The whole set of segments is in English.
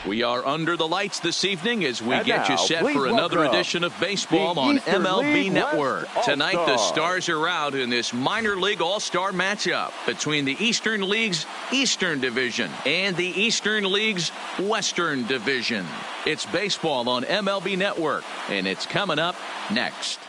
We are under the lights this evening as we get you set please for another welcome edition of baseball the on Eastern MLB League Network. West Tonight, the All-Stars. Stars are out in this minor league all-star matchup between the Eastern League's Eastern Division and the Eastern League's Western Division. It's baseball on MLB Network, and it's coming up next.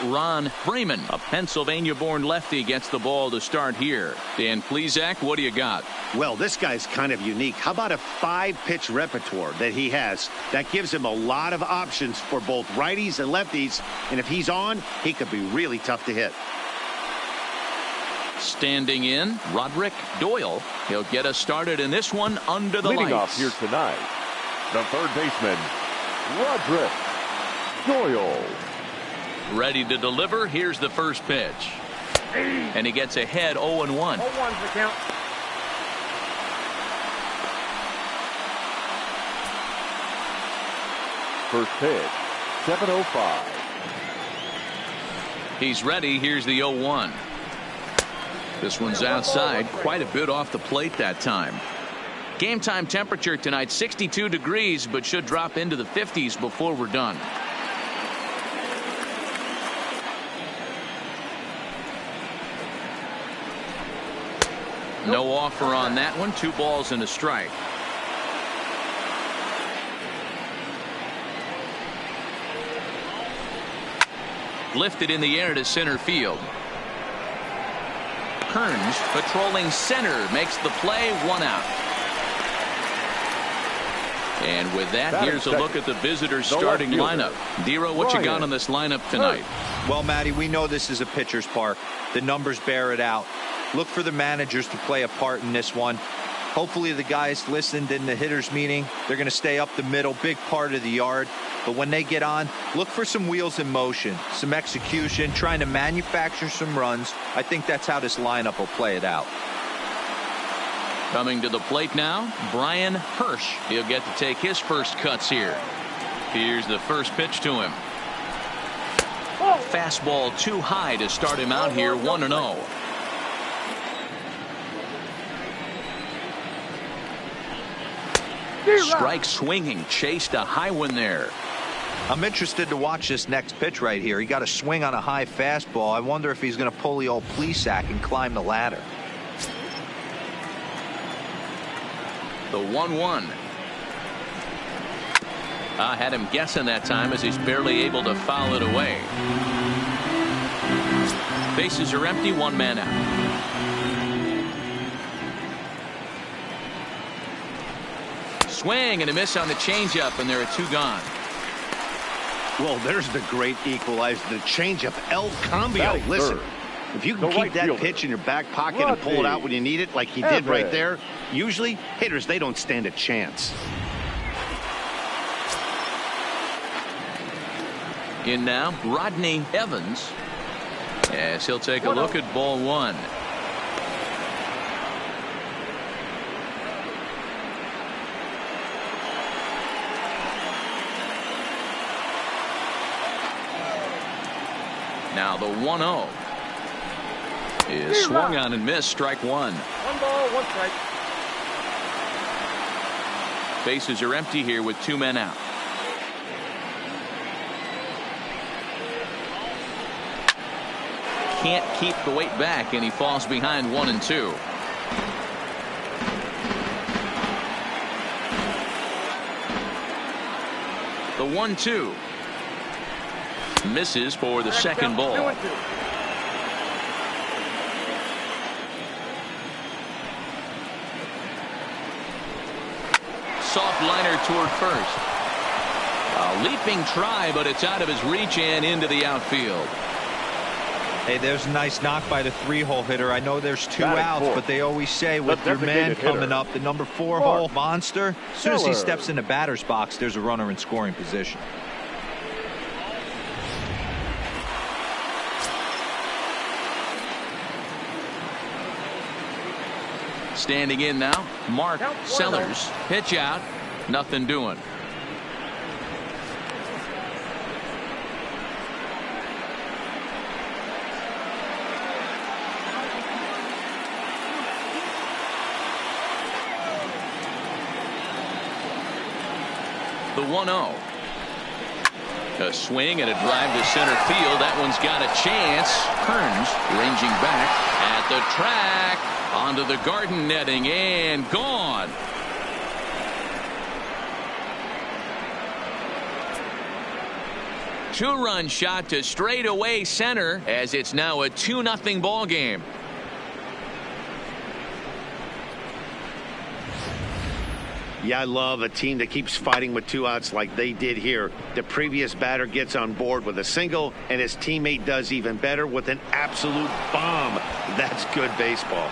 Ron Freeman, a Pennsylvania-born lefty, gets the ball to start here. Dan Plesac, what do you got? Well, this guy's kind of unique. How about a 5-pitch repertoire that he has that gives him a lot of options for both righties and lefties, and if he's on, he could be really tough to hit. Standing in, Roderick Doyle. He'll get us started in this one under the Leading lights. off here tonight, the third baseman, Roderick Doyle. Ready to deliver. Here's the first pitch. And he gets ahead 0-1. 0-1's the count. First pitch, 7:05. He's ready. Here's the 0-1. This one's outside, quite a bit off the plate that time. Game time temperature tonight 62 degrees, but should drop into the 50s before we're done. No offer on that one. 2 balls and a strike. Lifted in the air to center field. Kearns patrolling center makes the play. 1 out. And with that, here's a look at the visitors' starting lineup. Dero, what you got on this lineup tonight? Well, Matty, we know this is a pitcher's park. The numbers bear it out. Look for the managers to play a part in this one. Hopefully the guys listened in the hitters meeting. They're going to stay up the middle, big part of the yard. But when they get on, look for some wheels in motion, some execution, trying to manufacture some runs. I think that's how this lineup will play it out. Coming to the plate now, Brian Hirsch. He'll get to take his first cuts here. Here's the first pitch to him. Fastball too high to start him out here. 1-0. Strike swinging, chased a high one there. I'm interested to watch this next pitch right here. He got a swing on a high fastball. I wonder if he's going to pull the old Plesac and climb the ladder. The 1-1. I had him guessing that time as he's barely able to foul it away. Bases are empty, 1 man out. Swing and a miss on the changeup, and there are 2 gone. Well, there's the great equalizer, the changeup, El Cambio. Batting Listen, third, if you can the keep right that fielder, pitch in your back pocket and pull it out when you need it, like he did right there, usually hitters, they don't stand a chance. In now, Rodney Evans, as he'll take a look at ball 1. Now the 1-0 is swung on and missed. Strike 1. 1 ball, 1 strike. Bases are empty here with 2 men out. Can't keep the weight back, and he falls behind 1 and 2. The 1-2 misses for the second ball. 2-2. Soft liner toward first. A leaping try, but it's out of his reach and into the outfield. Hey, there's a nice knock by the 3-hole hitter. I know there's 2 Batting outs, fourth, but they always say with the your man designated coming hitter, up, the number 4-hole monster, as soon as he Keller. steps in the batter's box, there's a runner in scoring position. Standing in now, Mark Sellers. Pitch out. Nothing doing. the 1-0. A swing and a drive to center field. That one's got a chance. Kearns ranging back at the track. Onto the garden netting and gone. Two-run shot to straightaway center as it's now a 2-0 ball game. Yeah, I love a team that keeps fighting with 2 outs like they did here. The previous batter gets on board with a single, and his teammate does even better with an absolute bomb. That's good baseball.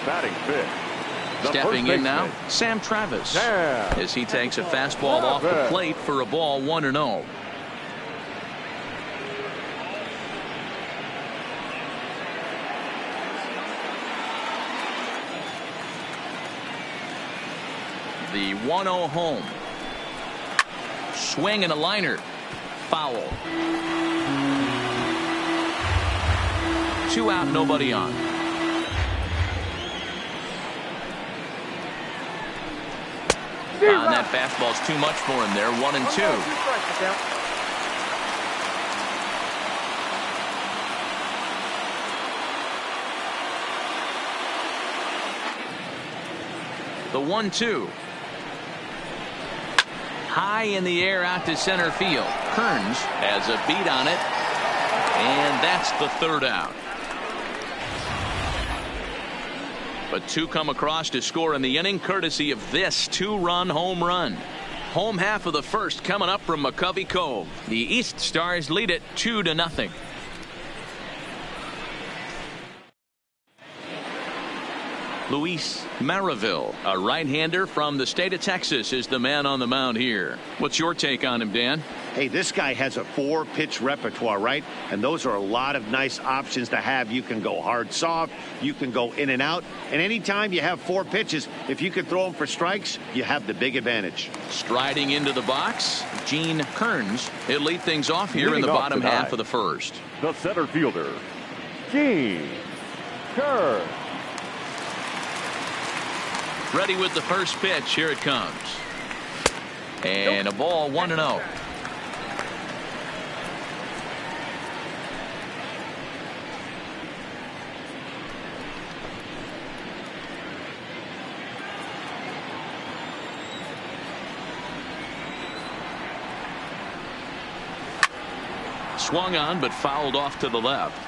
Batting fifth. Stepping in now, Sam Travis, as he takes a fastball off the plate for a ball, 1-0. The 1-0 home. Swing and a liner. Foul. 2 out, nobody on. And that fastball's too much for him there. 1-2. The 1-2. High in the air out to center field. Kearns has a beat on it. And that's the 3rd out. But 2 come across to score in the inning courtesy of this 2-run home run. Home half of the 1st coming up from McCovey Cove. The East Stars lead it 2-0. Luis Maraville, a right-hander from the state of Texas, is the man on the mound here. What's your take on him, Dan? Hey, this guy has a 4-pitch repertoire, right? And those are a lot of nice options to have. You can go hard, soft. You can go in and out. And anytime you have 4 pitches, if you can throw them for strikes, you have the big advantage. Striding into the box, Gene Kearns. He'll lead things off here in the bottom half of the 1st. The center fielder, Gene Kearns. Ready with the first pitch. Here it comes. And a ball, 1-0. Swung on but fouled off to the left.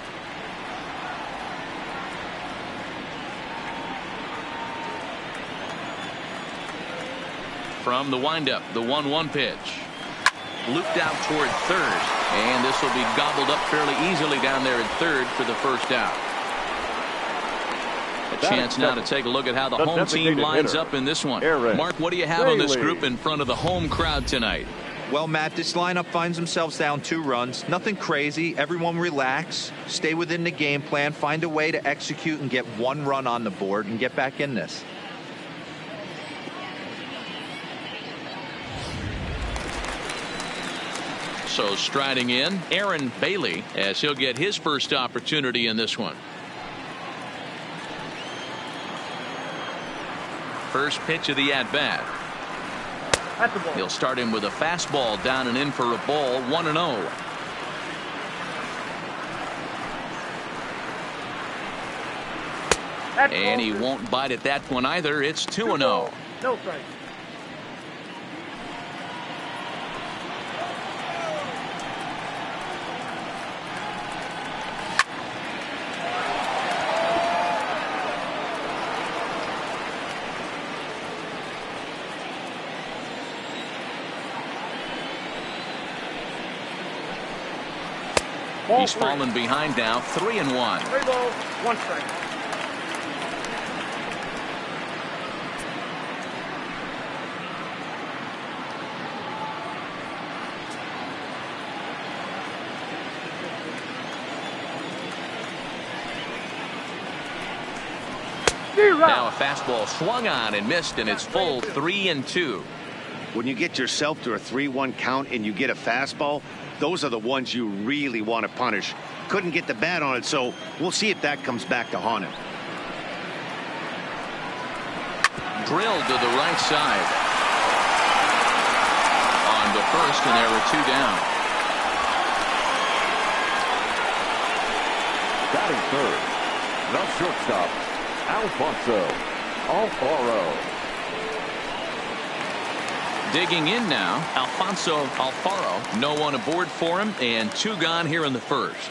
From the windup, the 1-1 pitch. Looped out toward third. And this will be gobbled up fairly easily down there at third for the 1st out. A chance now to take a look at how the home team lines up in this one. Mark, what do you have on this group in front of the home crowd tonight? Well, Matt, this lineup finds themselves down 2 runs. Nothing crazy. Everyone relax. Stay within the game plan. Find a way to execute and get 1 run on the board and get back in this. So striding in, Aaron Bailey, as he'll get his first opportunity in this one. First pitch of the at-bat. He'll start him with a fastball down and in for a ball, 1-0. And he won't bite at that one either. It's 2-0. No strike. He's fallen behind now, 3-1. 3 balls, 1 strike. Now a fastball swung on and missed, and it's full 3-2. When you get yourself to a 3-1 count and you get a fastball, those are the ones you really want to punish. couldn't get the bat on it, so we'll see if that comes back to haunt him. Drilled to the right side. On to first, and there were 2 down. Batting third, the shortstop, Alfonso Alfaro. Digging in now, Alfonso Alfaro. No one aboard for him, and 2 gone here in the first.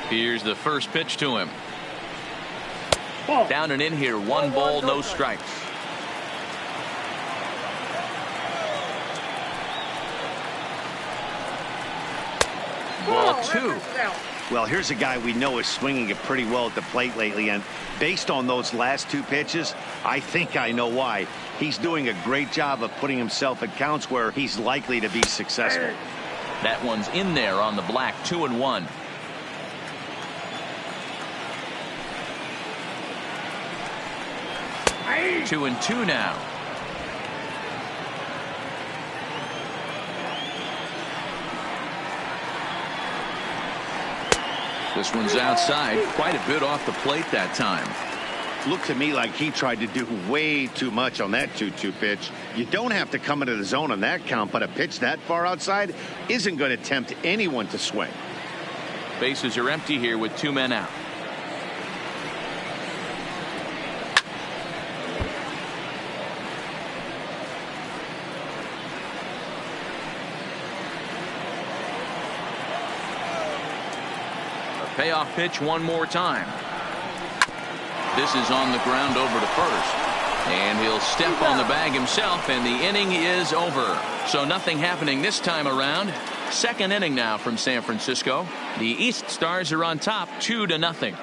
Here's the first pitch to him. Down and in here, 1 ball, no strikes. Ball 2. Well, here's a guy we know is swinging it pretty well at the plate lately, and based on those last 2 pitches, I think I know why. He's doing a great job of putting himself at counts where he's likely to be successful. That one's in there on the black. 2-1. Two and 2 now. This one's outside. Quite a bit off the plate that time. Looked to me like he tried to do way too much on that 2-2 pitch. You don't have to come into the zone on that count, but a pitch that far outside isn't going to tempt anyone to swing. Bases are empty here with 2 men out. Payoff pitch one more time. This is on the ground over to first. And he'll step on the bag himself, and the inning is over. So nothing happening this time around. Second inning now from San Francisco. The East Stars are on top 2-0.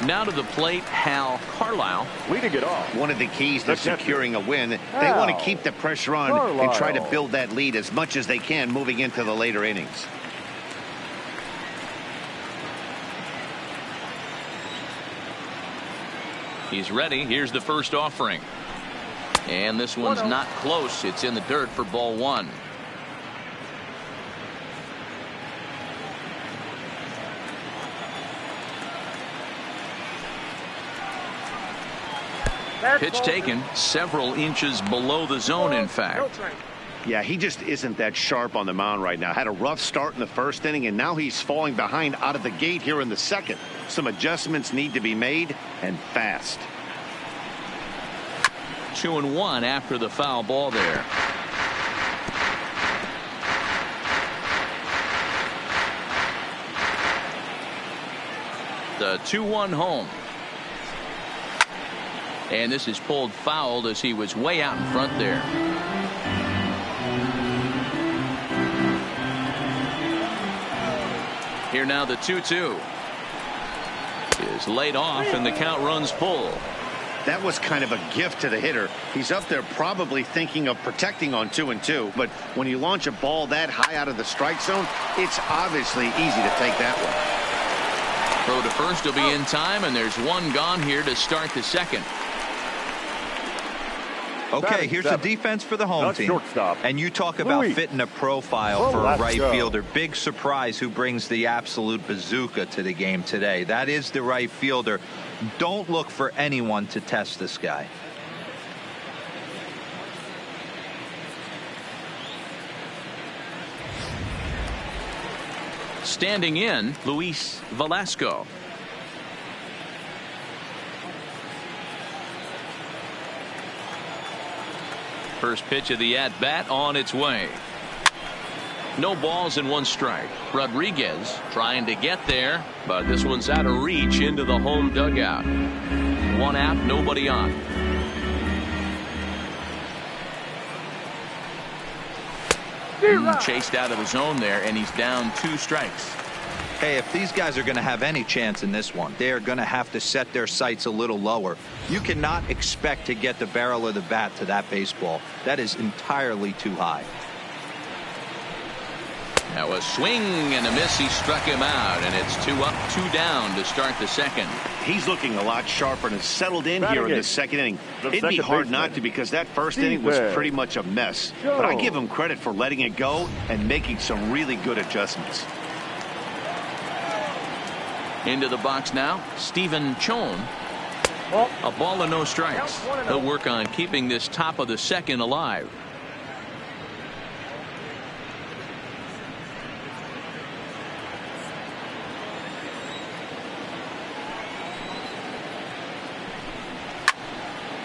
Now to the plate, Hal Carlisle. Leading it off. One of the keys to securing a win, they want to keep the pressure on and try to build that lead as much as they can moving into the later innings. He's ready. Here's the first offering. And this one's not close. It's in the dirt for ball 1. Pitch taken several inches below the zone, in fact. Yeah, he just isn't that sharp on the mound right now. Had a rough start in the first inning, and now he's falling behind out of the gate here in the second. Some adjustments need to be made, and fast. 2-1 after the foul ball there. The 2-1 home. And this is pulled fouled as he was way out in front there. Here now the 2-2 is laid off, and the count runs full. That was kind of a gift to the hitter. He's up there probably thinking of protecting on 2-2, but when you launch a ball that high out of the strike zone, it's obviously easy to take that one. Throw to first will be in time, and there's 1 gone here to start the second. Okay, here's the defense for the home team. Shortstop. And you talk about fitting a profile for a right fielder. Big surprise who brings the absolute bazooka to the game today. That is the right fielder. Don't look for anyone to test this guy. Standing in, Luis Velasco. First pitch of the at-bat on its way. No balls and 1 strike. Rodriguez trying to get there, but this one's out of reach into the home dugout. 1 out, nobody on. Chased out of the zone there, and he's down 2 strikes. Hey, if these guys are going to have any chance in this one, they are going to have to set their sights a little lower. You cannot expect to get the barrel of the bat to that baseball. That is entirely too high. That was swing and a miss. He struck him out, and it's 2 up, 2 down to start the second. He's looking a lot sharper and has settled in here in the second inning. It'd be hard not to, because that first inning was pretty much a mess. But I give him credit for letting it go and making some really good adjustments. Into the box now, Stephen Chone. A ball and no strikes. He'll work on keeping this top of the second alive.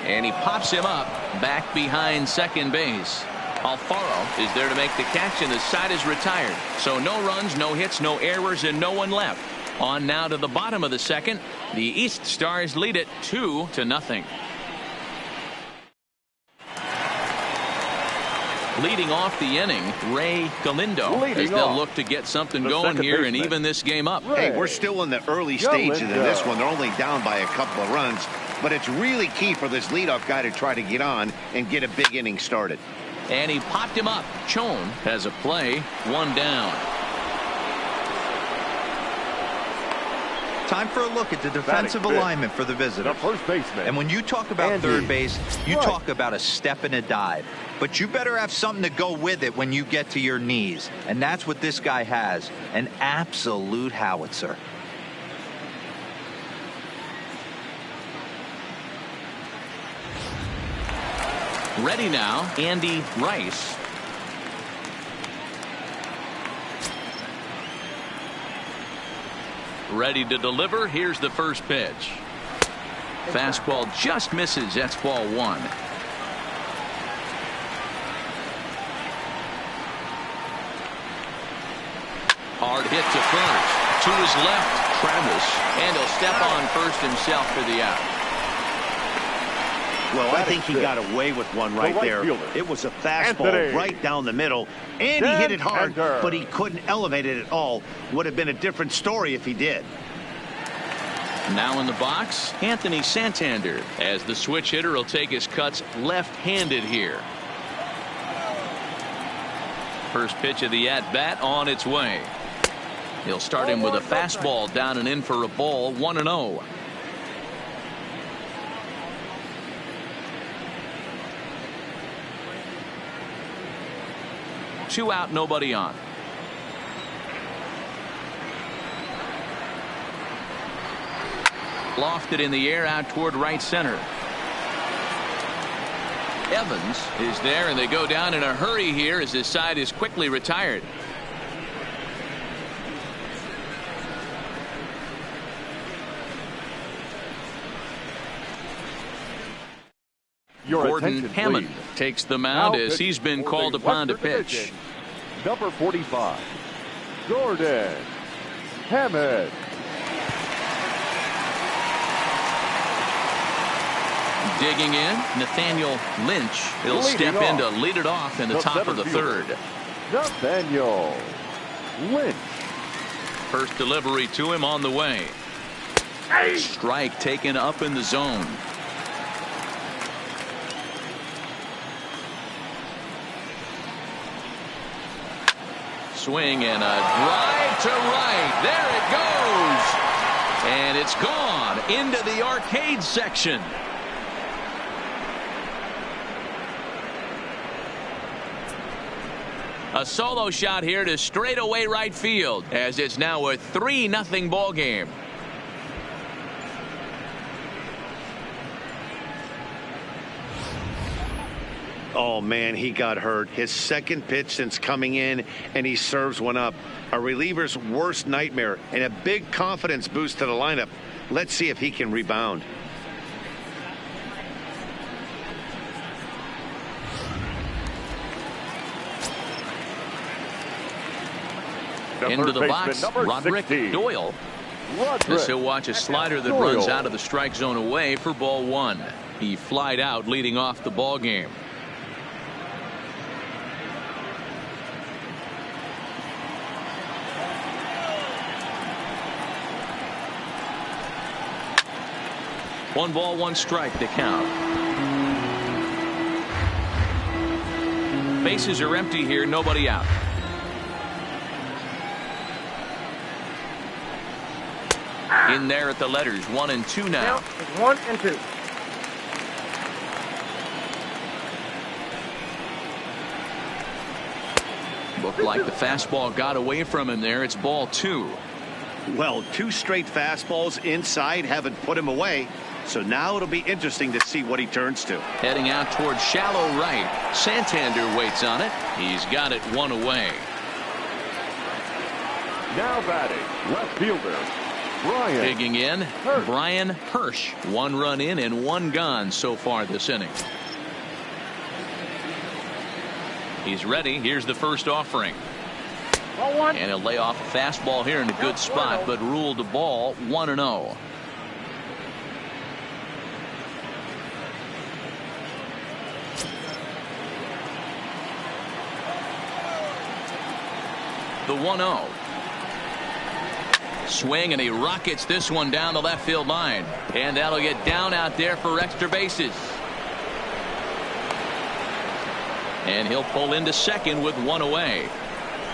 And he pops him up back behind second base. Alfaro is there to make the catch, and the side is retired. So no runs, no hits, no errors, and no one left. On now to the bottom of the second. The East Stars lead it 2-0. Leading off the inning, Ray Galindo, as they'll look to get something going here and even this game up. Hey, we're still in the early stages of this one. They're only down by a couple of runs, but it's really key for this leadoff guy to try to get on and get a big inning started. And he popped him up. Chone has a play, 1 down. Time for a look at the defensive alignment for the visitors. The first baseman. And when you talk about third base, you talk about a step and a dive. But you better have something to go with it when you get to your knees. And that's what this guy has. An absolute howitzer. Ready now, Andy Rice. Ready to deliver. Here's the first pitch. Fastball just misses. That's ball 1. Hard hit to first. To his left, Travis. And he'll step on first himself for the out. Well, I think he got away with one right there. It was a fastball right down the middle, and he hit it hard, but he couldn't elevate it at all. Would have been a different story if he did. Now in the box, Anthony Santander, as the switch hitter will take his cuts left-handed here. First pitch of the at-bat on its way. He'll start him with a fastball down and in for a ball, 1-0. Two out, nobody on. Lofted in the air out toward right center. Evans is there, and they go down in a hurry here as his side is quickly retired. Gordon Hammond takes the mound as he's been called upon to pitch. Number 45, Gordon Hammond. Digging in, Nathaniel Lynch. He'll step in to lead it off in the top of the third. Nathaniel Lynch. First delivery to him on the way. Strike taken up in the zone. Swing and a drive to right. There it goes. And it's gone into the arcade section. A solo shot here to straightaway right field, as it's now a 3-0 ball game. Oh, man, he got hurt. His second pitch since coming in, and he serves one up. A reliever's worst nightmare, and a big confidence boost to the lineup. Let's see if he can rebound. Into the box, Roderick Doyle. As he'll watch a slider that runs out of the strike zone away for ball 1. He flied out leading off the ball game. One ball, one strike to count. Bases are empty here, nobody out. In there at the letters, 1 and 2 now. Now it's 1 and 2. Looked like the fastball got away from him there. It's ball 2. Well, 2 straight fastballs inside haven't put him away. So now it'll be interesting to see what he turns to. Heading out towards shallow right. Santander waits on it. He's got it 1 away. Now batting, left fielder, Brian. Digging in, Hirsch. Brian Hirsch. 1 run in and 1 gone so far this inning. He's ready. Here's the first offering. Ball 1. And he'll lay off a fastball here in a good spot, but ruled the ball 1-0. The 1-0. Swing, and he rockets this one down the left field line. And that'll get down out there for extra bases. And he'll pull into second with 1 away.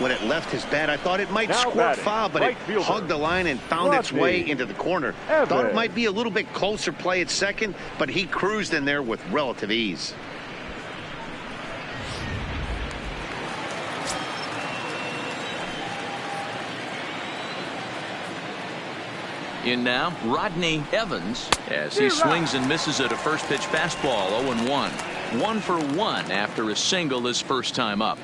When it left his bat, I thought it might Now squirt batting, foul, but right it fielder, hugged the line and found its Rodney way into the corner. Evans. Thought it might be a little bit closer play at second, but he cruised in there with relative ease. In now, Rodney Evans, as he swings and misses at a first pitch fastball. 0-1. 1 for 1 after a single his first time up.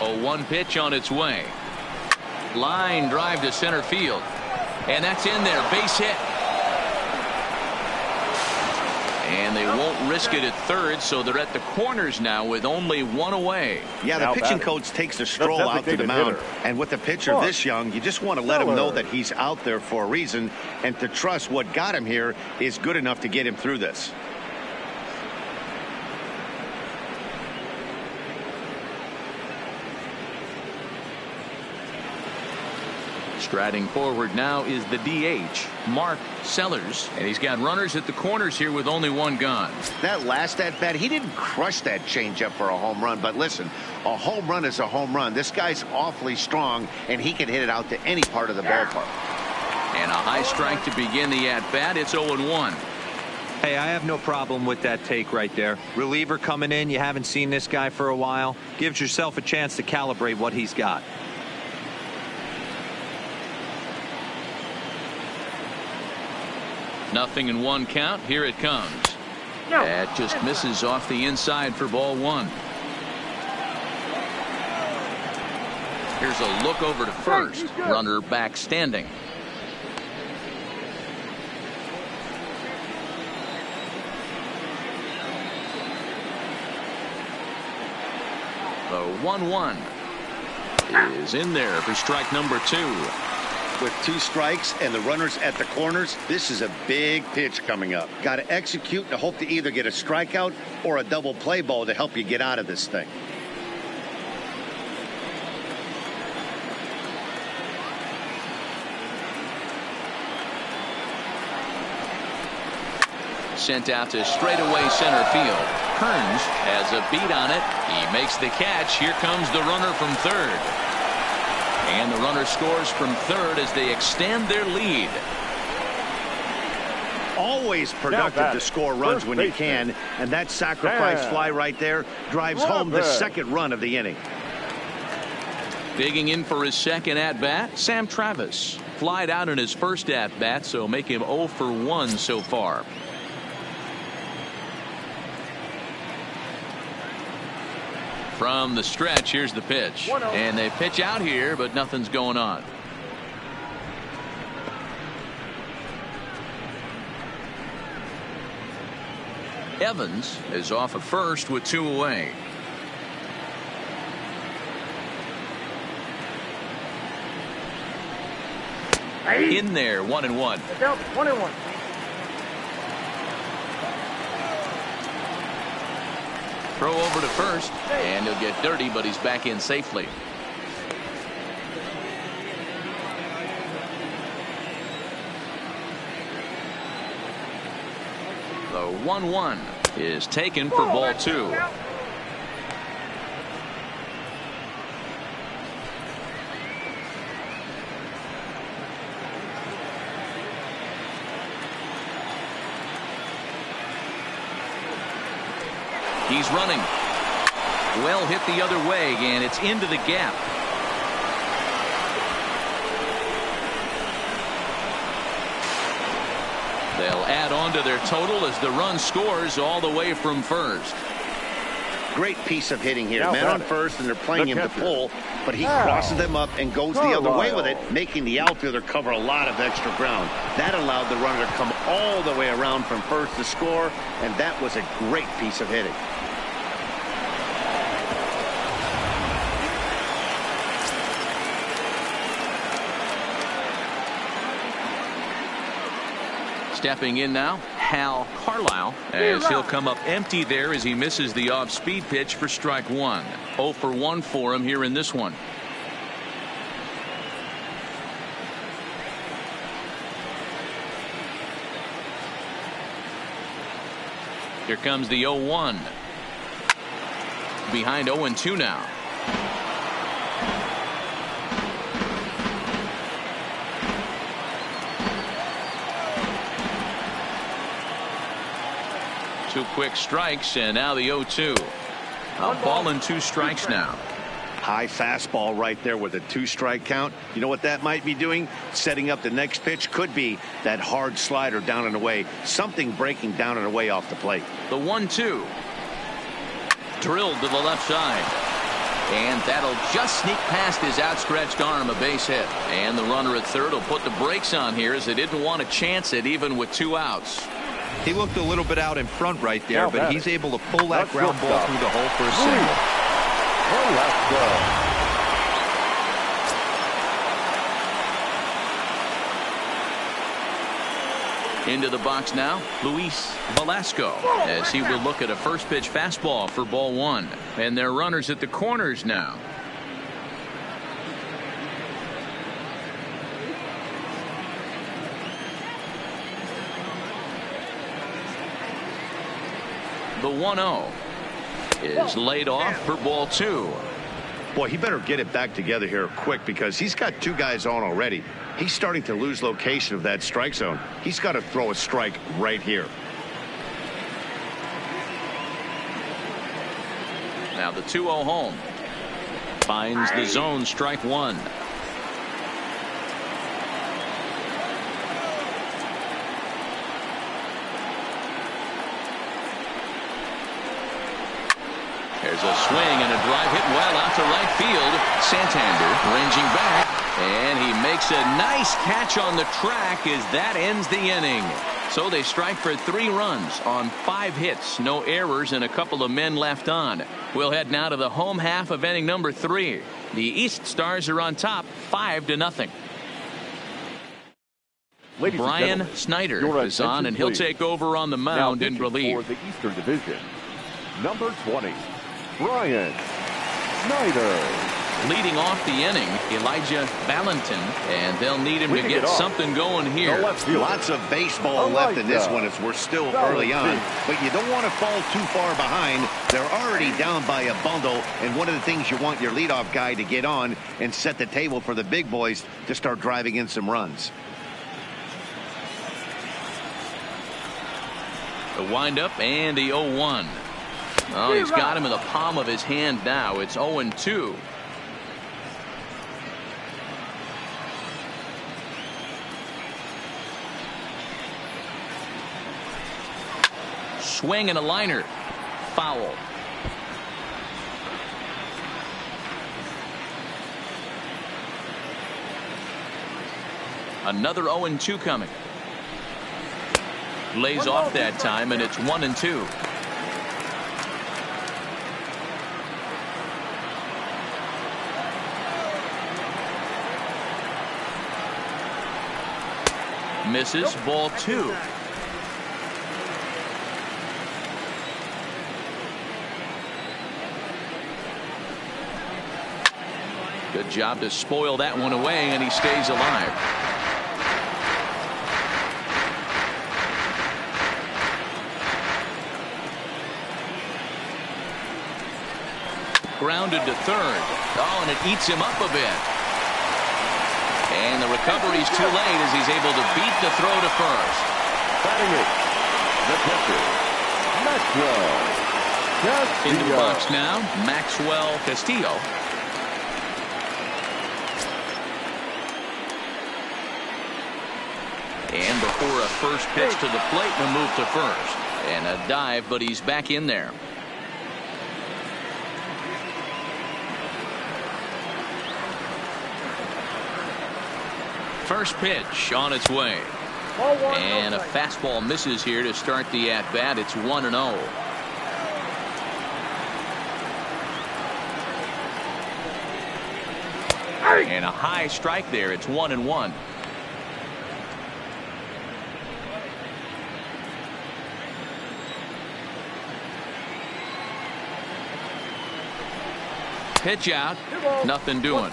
A 1 pitch on its way. Line drive to center field. And that's in there. Base hit. And they won't risk it at third, so they're at the corners now with only 1 away. Yeah, the Now pitching batting, coach takes the stroll out to the designated mound. hitter, And with a pitcher Mark this young, you just want to let him know Miller. that he's out there for a reason, and to trust what got him here is good enough to get him through this. Striding forward now is the DH, Mark Sellers, and he's got runners at the corners here with only 1 gone. That last at bat, he didn't crush that changeup for a home run, but listen, a home run is a home run. This guy's awfully strong, and he can hit it out to any part of the ballpark. And a high strike to begin the at-bat. It's 0-1. Hey, I have no problem with that take right there. Reliever coming in. You haven't seen this guy for a while. Gives yourself a chance to calibrate what he's got. Nothing in 1 count. Here it comes. No. That just misses off the inside for ball 1. Here's a look over to first. Runner back standing. The 1-1 is in there for strike number 2. With 2 strikes and the runners at the corners, this is a big pitch coming up. Got to execute and hope to either get a strikeout or a double play ball to help you get out of this thing. Sent out to straightaway center field. Kearns has a beat on it. He makes the catch. Here comes the runner from third. And the runner scores from third as they extend their lead. Always productive to score runs when you can, and that sacrifice fly right there drives home the second run of the inning. Digging in for his second at-bat, Sam Travis. Flied out in his first at-bat, so make him 0 for 1 so far. From the stretch, here's the pitch. And they pitch out here, but nothing's going on. Evans is off at first with 2 away. In there, 1-1. Down 1-1. Throw over to first, and he'll get dirty, but he's back in safely. The 1-1 is taken for ball 2. He's running. Well hit the other way, and it's into the gap. They'll add on to their total as the run scores all the way from first. Great piece of hitting here. Now Man on batting, first, and they're playing the him to catcher. pull, but he Now, crosses them up and goes the other way with it, Carlisle. making the outfielder cover a lot of extra ground. That allowed the runner to come all the way around from first to score, and that was a great piece of hitting. Stepping in now, Hal Carlisle, as he'll come up empty there as he misses the off-speed pitch for strike one. 0 for 1 for him here in this one. Here comes the 0-1. Behind 0-2 now. Two quick strikes, and now the 0-2. A ball and 2 strikes now. High fastball right there with a 2-strike count. You know what that might be doing? Setting up the next pitch. Could be that hard slider down and away. Something breaking down and away off the plate. The 1-2. Drilled to the left side. And that'll just sneak past his outstretched arm, a base hit. And the runner at third will put the brakes on here as they didn't want to chance it even with 2 outs. He looked a little bit out in front right there, Now but batting, he's able to pull that the ground ball shortstop. through the hole for a single. Velasco. Into the box now, Luis Velasco, as he will look at a first pitch fastball for ball 1. And their runners at the corners now. The 1-0 is laid off for ball 2. Boy, he better get it back together here quick because he's got 2 guys on already. He's starting to lose location of that strike zone. He's got to throw a strike right here. Now the 2-0 home. Finds the zone, strike 1. There's a swing and a drive hit well out to right field. Santander ranging back, and he makes a nice catch on the track as that ends the inning. So they strike for 3 runs on 5 hits, no errors, and a couple of men left on. We'll head now to the home half of inning number 3. The East Stars are on top, 5-0. Ladies and Brian gentlemen, Snyder your is on, attention, and he'll please. take over on the Now mound in pitching relief. for the Eastern Division, number 20, Brian Snyder. Leading off the inning, Elijah Valentin, and they'll need him to Leading get it off, something going the here. left fielder, Lots of baseball left in this Elijah one as we're still Valentin. early on, but you don't want to fall too far behind. They're already down by a bundle, and one of the things you want your leadoff guy to get on and set the table for the big boys to start driving in some runs. The windup and the 0-1. Oh, he's got him in the palm of his hand now. It's 0-2. Swing and a liner. Foul. Another 0-2 coming. Lays off that time, and it's 1-2. Misses, ball 2. Good job to spoil that one away, and he stays alive. Grounded to third. Oh, and it eats him up a bit. And the recovery's too late as he's able to beat the throw to first. Batting it, the catcher, Maxwell. Into the box now, Maxwell Castillo. And before a first pitch to the plate, a move to first. And a dive, but he's back in there. First pitch on its way. And a fastball misses here to start the at-bat. It's 1-0. And a high strike there. It's 1-1. Pitch out. Nothing doing.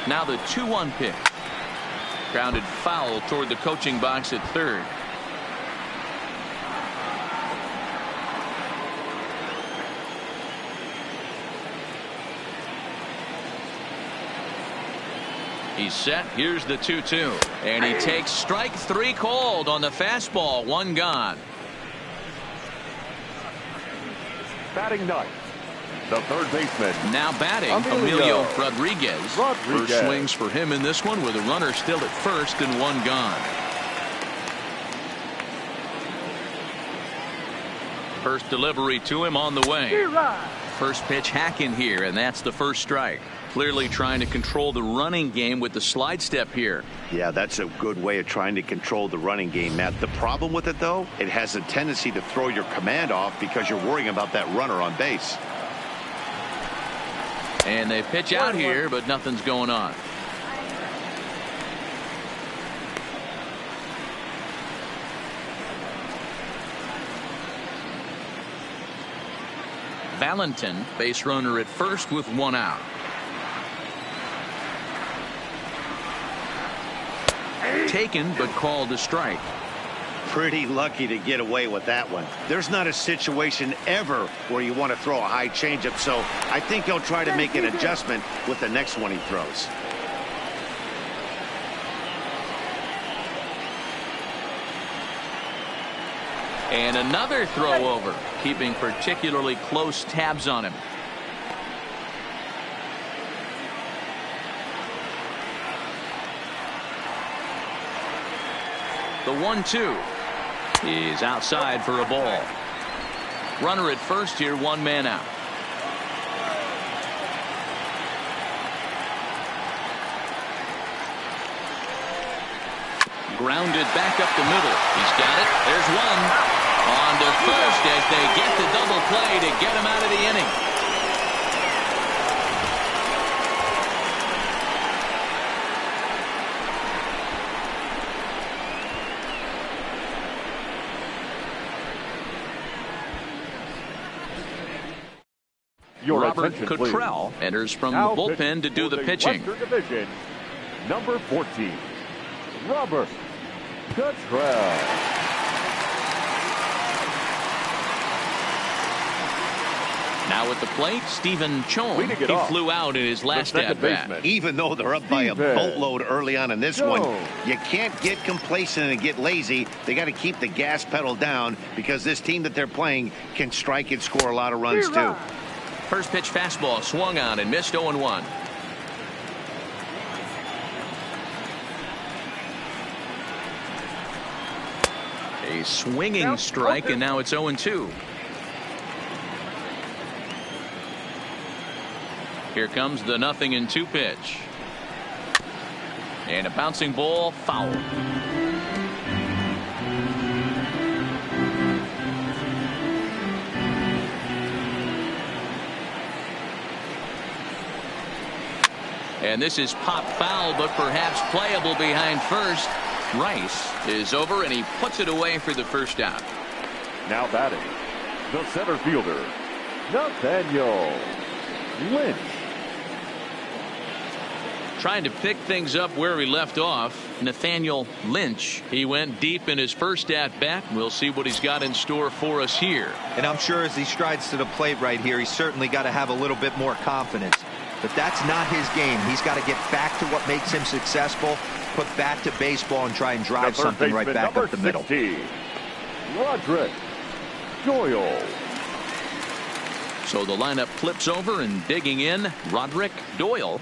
Now the 2-1 pitch. Grounded foul toward the coaching box at third. He's set. Here's the 2-2. And he takes strike three called on the fastball. One gone. Batting ninth, the third baseman. Now batting, Emilio Rodriguez. Rodriguez. First swings for him in this one with a runner still at first and one gone. First delivery to him on the way. First pitch hacking here, and that's the first strike. Clearly trying to control the running game with the slide step here. Yeah, that's a good way of trying to control the running game, Matt. The problem with it, though, it has a tendency to throw your command off because you're worrying about that runner on base. And they pitch out here, but nothing's going on. Valentin, base runner at first with one out. Taken, but called a strike. Pretty lucky to get away with that one. There's not a situation ever where you want to throw a high changeup, so I think he'll try to make an adjustment with the next one he throws. And another throw over, keeping particularly close tabs on him. The 1-2 is outside for a ball. Runner at first here, one man out. Grounded back up the middle. He's got it. There's one. On to first as they get the double play to get him out of the inning. Your Robert attention, Cottrell please. enters from Now the bullpen to do the pitching. Western Division, number 14, Robert Cottrell. Now at the plate, Stephen Chone. He flew out in his last at-bat. Even though they're up by a boatload early on in this one, you can't get complacent and get lazy. They got to keep the gas pedal down because this team that they're playing can strike and score a lot of runs too. First pitch fastball swung on and missed 0-1. A swinging strike, and now it's 0-2. Here comes the 0-2 pitch. And a bouncing ball, foul. And this is pop foul, but perhaps playable behind first. Rice is over, and he puts it away for the first out. Now batting, the center fielder, Nathaniel Lynch. Trying to pick things up where we left off, Nathaniel Lynch. He went deep in his first at-bat. We'll see what he's got in store for us here. And I'm sure as he strides to the plate right here, he's certainly got to have a little bit more confidence. But that's not his game. He's got to get back to what makes him successful, put bat to baseball, and try and drive something right back up the middle. Roderick Doyle. So the lineup flips over, and digging in, Roderick Doyle.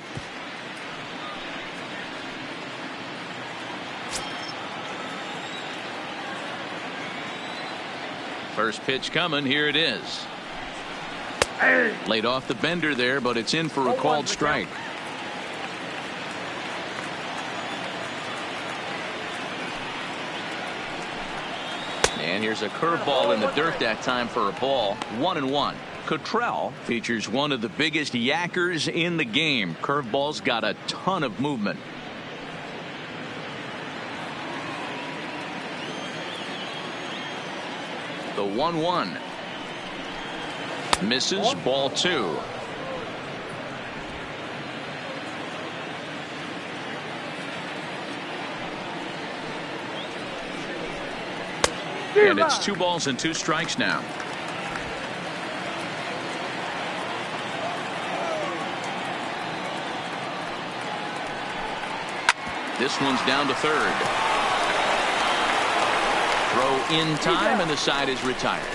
First pitch coming. Here it is. Laid off the bender there, but it's in for a called strike. And here's a curveball in the dirt that time for a ball. 1-1. Cottrell features one of the biggest yackers in the game. Curveball's got a ton of movement. The 1-1 misses. Ball 2. And it's 2 balls and 2 strikes now. This one's down to third. Throw in time, and the side is retired.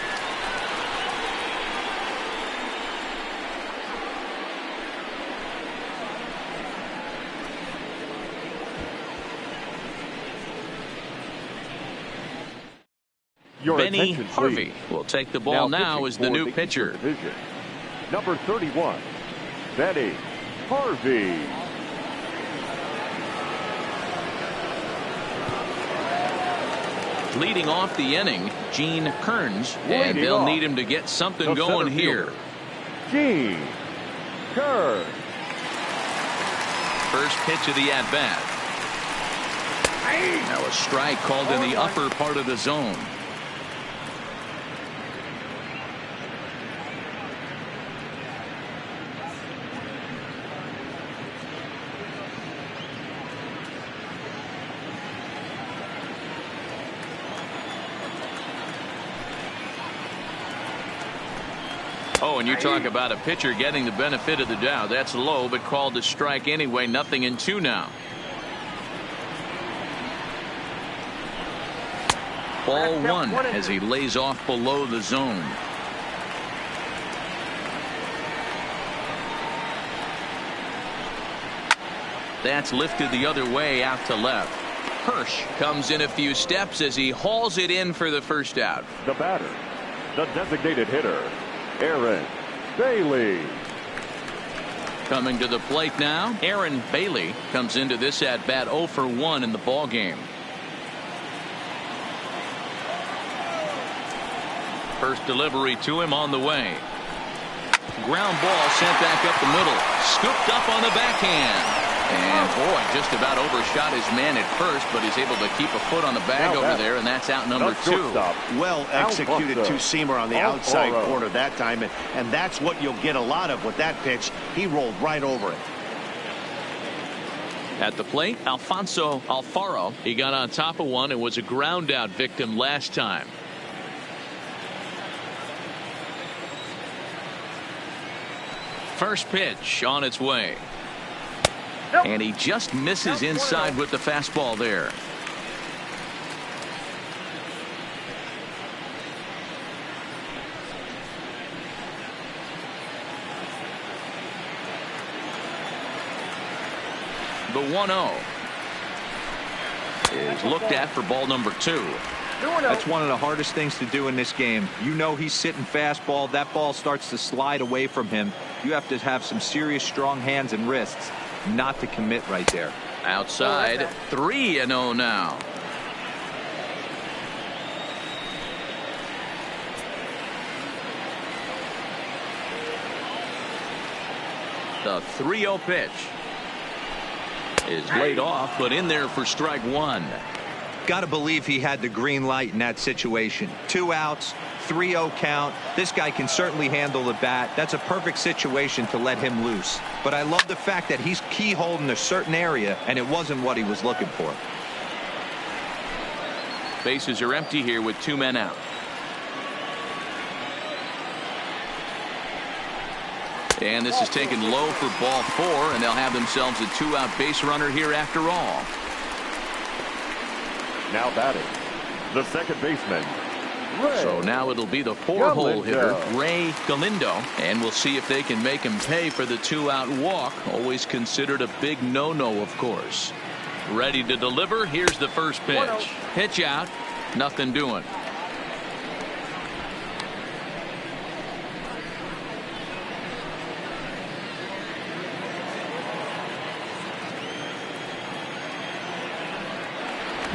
Benny Harvey will take the ball now as the new pitcher. Number 31, Benny Harvey. Leading off the inning, Gene Kearns, and they'll need him to get something going here. Gene Kearns. First pitch of the at-bat. Now a strike called in the upper part of the zone. Oh, and you talk about a pitcher getting the benefit of the doubt. That's low, but called a strike anyway. 0-2 now. Ball 1 as he lays off below the zone. That's lifted the other way out to left. Hirsch comes in a few steps as he hauls it in for the first out. The batter, the designated hitter, Aaron Bailey. Coming to the plate now, Aaron Bailey comes into this at bat 0 for 1 in the ball game. First delivery to him on the way. Ground ball sent back up the middle. Scooped up on the backhand. And boy, just about overshot his man at first, but he's able to keep a foot on the bag over there, and that's out number 2. Well executed two-seamer on the outside corner that time, and that's what you'll get a lot of with that pitch. He rolled right over it. At the plate, Alfonso Alfaro. He got on top of one and was a ground out victim last time. First pitch on its way. And he just misses inside with the fastball there. The 1-0 is looked at for ball number 2. That's one of the hardest things to do in this game. You know he's sitting fastball. That ball starts to slide away from him. You have to have some serious strong hands and wrists not to commit right there. Outside, 3-0 now. The 3-0 pitch is laid off, but in there for strike 1. Got to believe he had the green light in that situation. 2 outs, 3-0 count. This guy can certainly handle the bat. That's a perfect situation to let him loose. But I love the fact that he's keyholed in a certain area, and it wasn't what he was looking for. Bases are empty here with 2 men out. And this is taken low for ball 4, and they'll have themselves a 2-out base runner here after all. Now batting, the second baseman, Ray. So now it'll be the 4-hole hitter, Ray Galindo, and we'll see if they can make him pay for the 2-out walk. Always considered a big no-no, of course. Ready to deliver. Here's the first pitch. Pitch out. Nothing doing.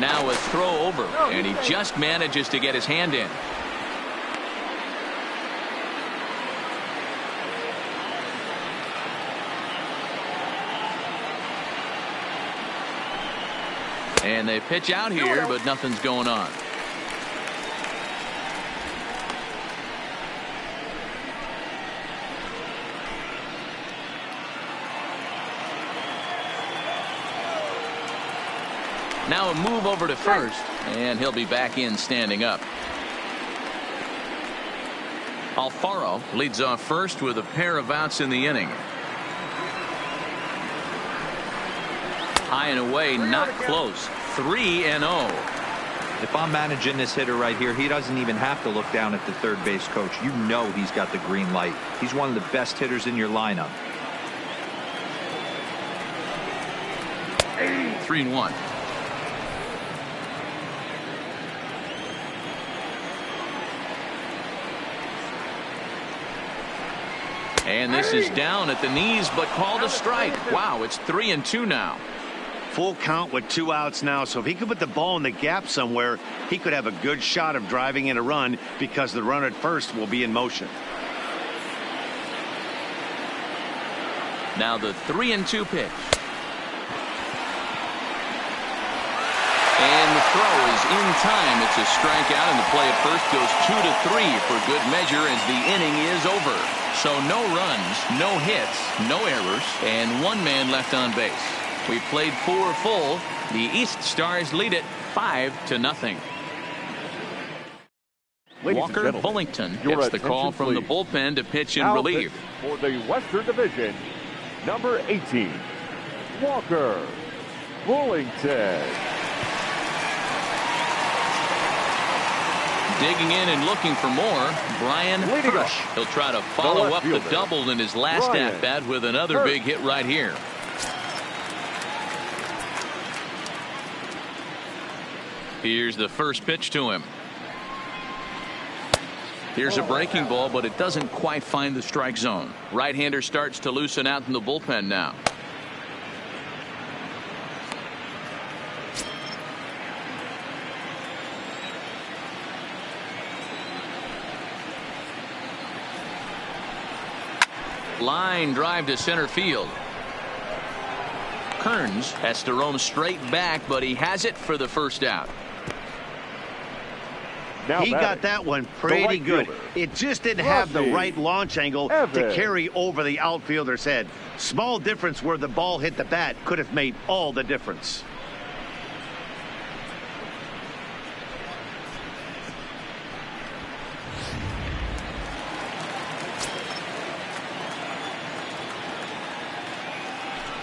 Now a throw over, and he just manages to get his hand in. And they pitch out here, but nothing's going on. Now a move over to first, and he'll be back in standing up. Alfaro leads off first with a pair of outs in the inning. High and away, not close. 3-0. If I'm managing this hitter right here, he doesn't even have to look down at the third base coach. You know he's got the green light. He's one of the best hitters in your lineup. 3-1. And this is down at the knees, but called a strike. Wow, it's 3-2 now. Full count with 2 outs now, so if he could put the ball in the gap somewhere, he could have a good shot of driving in a run because the runner at first will be in motion. Now the 3-2 pitch. And the throw is in time. It's a strikeout, and the play at first goes 2-3 for good measure as the inning is over. So no runs, no hits, no errors, and 1 man left on base. We played 4 full. The East Stars lead it 5-0. Walker Bullington gets the call from the bullpen to pitch in relief. For the Western Division, number 18, Walker Bullington. Digging in and looking for more, Brian Thrush. He'll try to follow up the double in his last at-bat with another big hit right here. Here's the first pitch to him. Here's a breaking ball, but it doesn't quite find the strike zone. Right-hander starts to loosen out in the bullpen now. Line drive to center field. Kearns has to roam straight back, but he has it for the first out. He got that one pretty good. It just didn't have the right launch angle to carry over the outfielder's head. Small difference where the ball hit the bat could have made all the difference.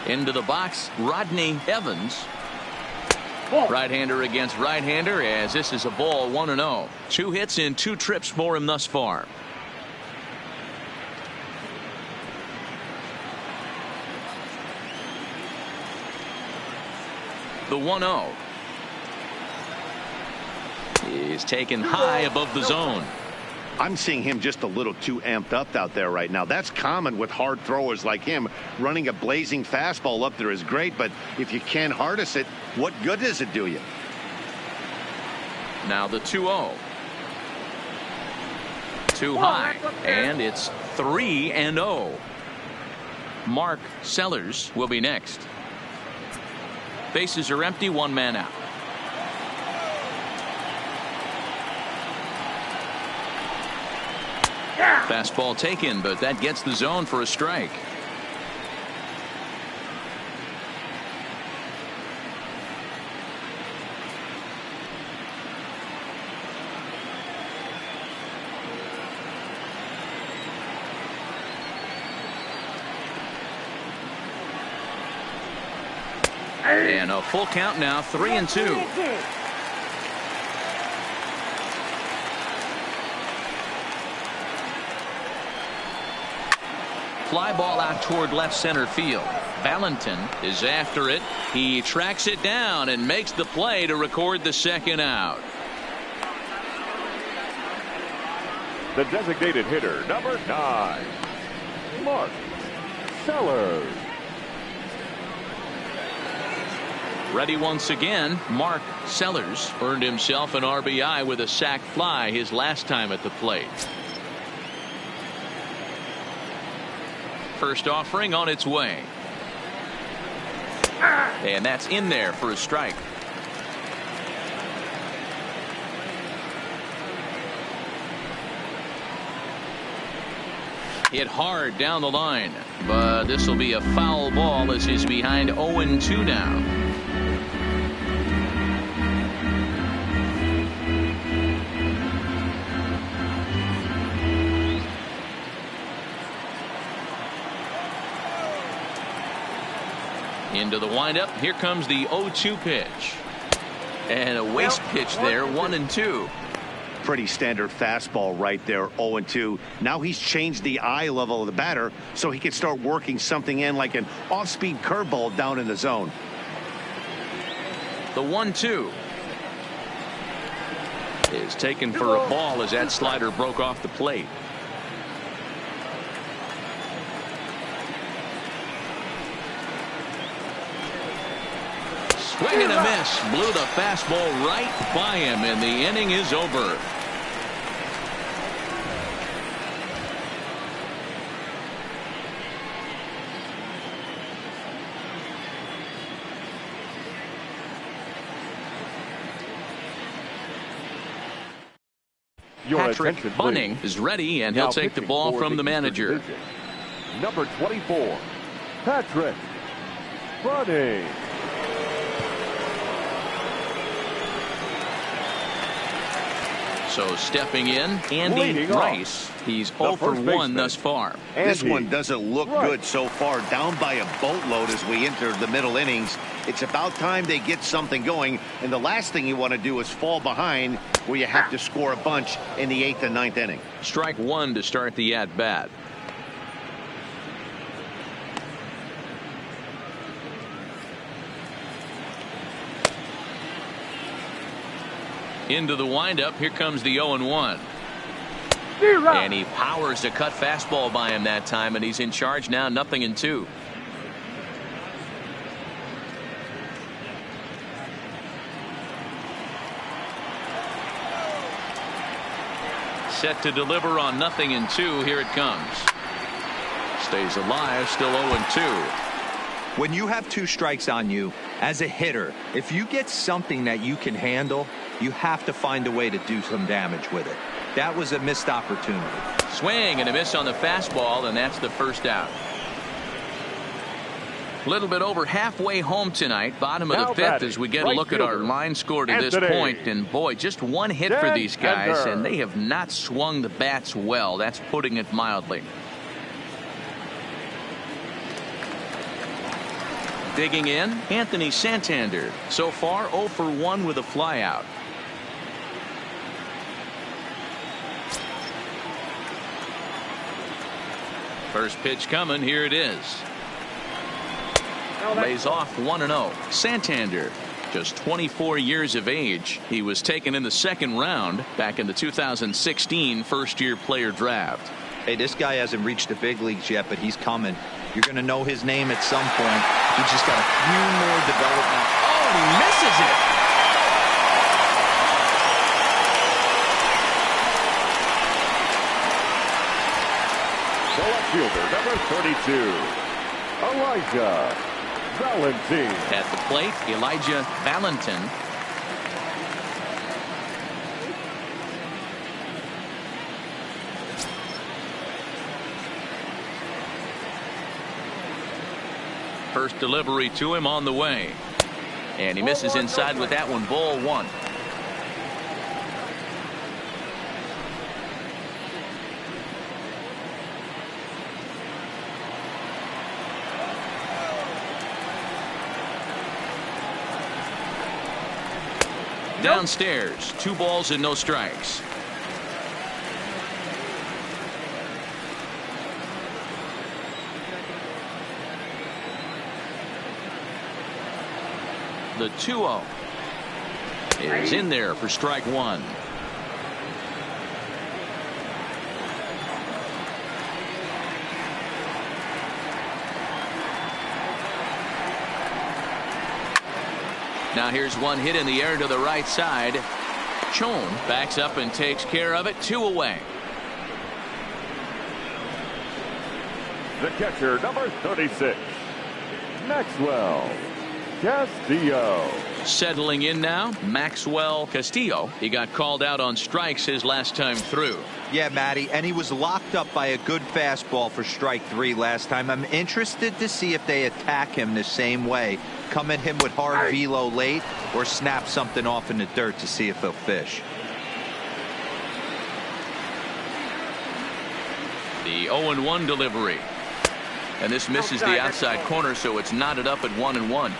Into the box, Rodney Evans. Right-hander against right-hander, as this is a ball 1-0. 2 hits in 2 trips for him thus far. The 1-0 is taken high above the zone. I'm seeing him just a little too amped up out there right now. That's common with hard throwers like him. Running a blazing fastball up there is great, but if you can't harness it, what good does it do you? Now the 2-0. Too high, and it's 3-0. Mark Sellers will be next. Bases are empty, 1 man out. Fastball taken, but that gets the zone for a strike. And a full count now, 3-2. Fly ball out toward left center field. Valentin is after it. He tracks it down and makes the play to record the second out. The designated hitter, number 9, Mark Sellers. Ready once again. Mark Sellers earned himself an RBI with a sac fly his last time at the plate. First offering on its way. And that's in there for a strike. Hit hard down the line, but this will be a foul ball as he's behind 0-2 now. Into the windup. Here comes the 0-2 pitch. And a waste pitch there, 1-2. Pretty standard fastball right there, 0-2. Now he's changed the eye level of the batter so he can start working something in like an off-speed curveball down in the zone. The 1-2 is taken for a ball as that slider broke off the plate. Swing and a miss. Blew the fastball right by him, and the inning is over. Your Patrick attention, Bunning please. is ready, and Now he'll take the pitching ball for from the Eastern manager. Division, number 24, Patrick Bunning. So stepping in, Andy Leading Rice. He's 0 for 1 thus far. This Andy one doesn't look Rice. good so far. Down by a boatload as we enter the middle innings. It's about time they get something going. And the last thing you want to do is fall behind where you have to score a bunch in the 8th and 9th inning. Strike one to start the at-bat. Into the windup. Here comes the 0-1. And he powers a cut fastball by him that time, and he's in charge now, 0-2. Set to deliver on 0-2. Here it comes. Stays alive, still 0-2. When you have 2 strikes on you as a hitter, if you get something that you can handle, you have to find a way to do some damage with it. That was a missed opportunity. Swing and a miss on the fastball, and that's the first out. A little bit over halfway home tonight, bottom of Now the 5th, batting, as we get a right look at our fielder, line score to Anthony. this point. And boy, just one hit for Dan these guys, Ender. and they have not swung the bats well. That's putting it mildly. Digging in, Anthony Santander. So far, 0 for 1 with a flyout. First pitch coming. Here it is. Lays off 1-0. Santander, just 24 years of age. He was taken in the 2nd round back in the 2016 first-year player draft. Hey, this guy hasn't reached the big leagues yet, but he's coming. You're going to know his name at some point. He's just got a few more development. Oh, and he misses it. The left fielder, number 32, Elijah Valentin. At the plate, Elijah Valentin. First delivery to him on the way. And he misses inside with that one. Ball one. Downstairs, 2 balls and no strikes. The 2-0 is in there for strike one. Now here's one hit in the air to the right side. Chon backs up and takes care of it. 2 away. The catcher, number 36, Maxwell Castillo. Settling in now, Maxwell Castillo. He got called out on strikes his last time through. Yeah, Matty, and he was locked up by a good fastball for strike 3 last time. I'm interested to see if they attack him the same way. Come at him with hard velo late or snap something off in the dirt to see if he'll fish. The 0-1 delivery. And this misses the outside corner, so it's knotted up at 1-1.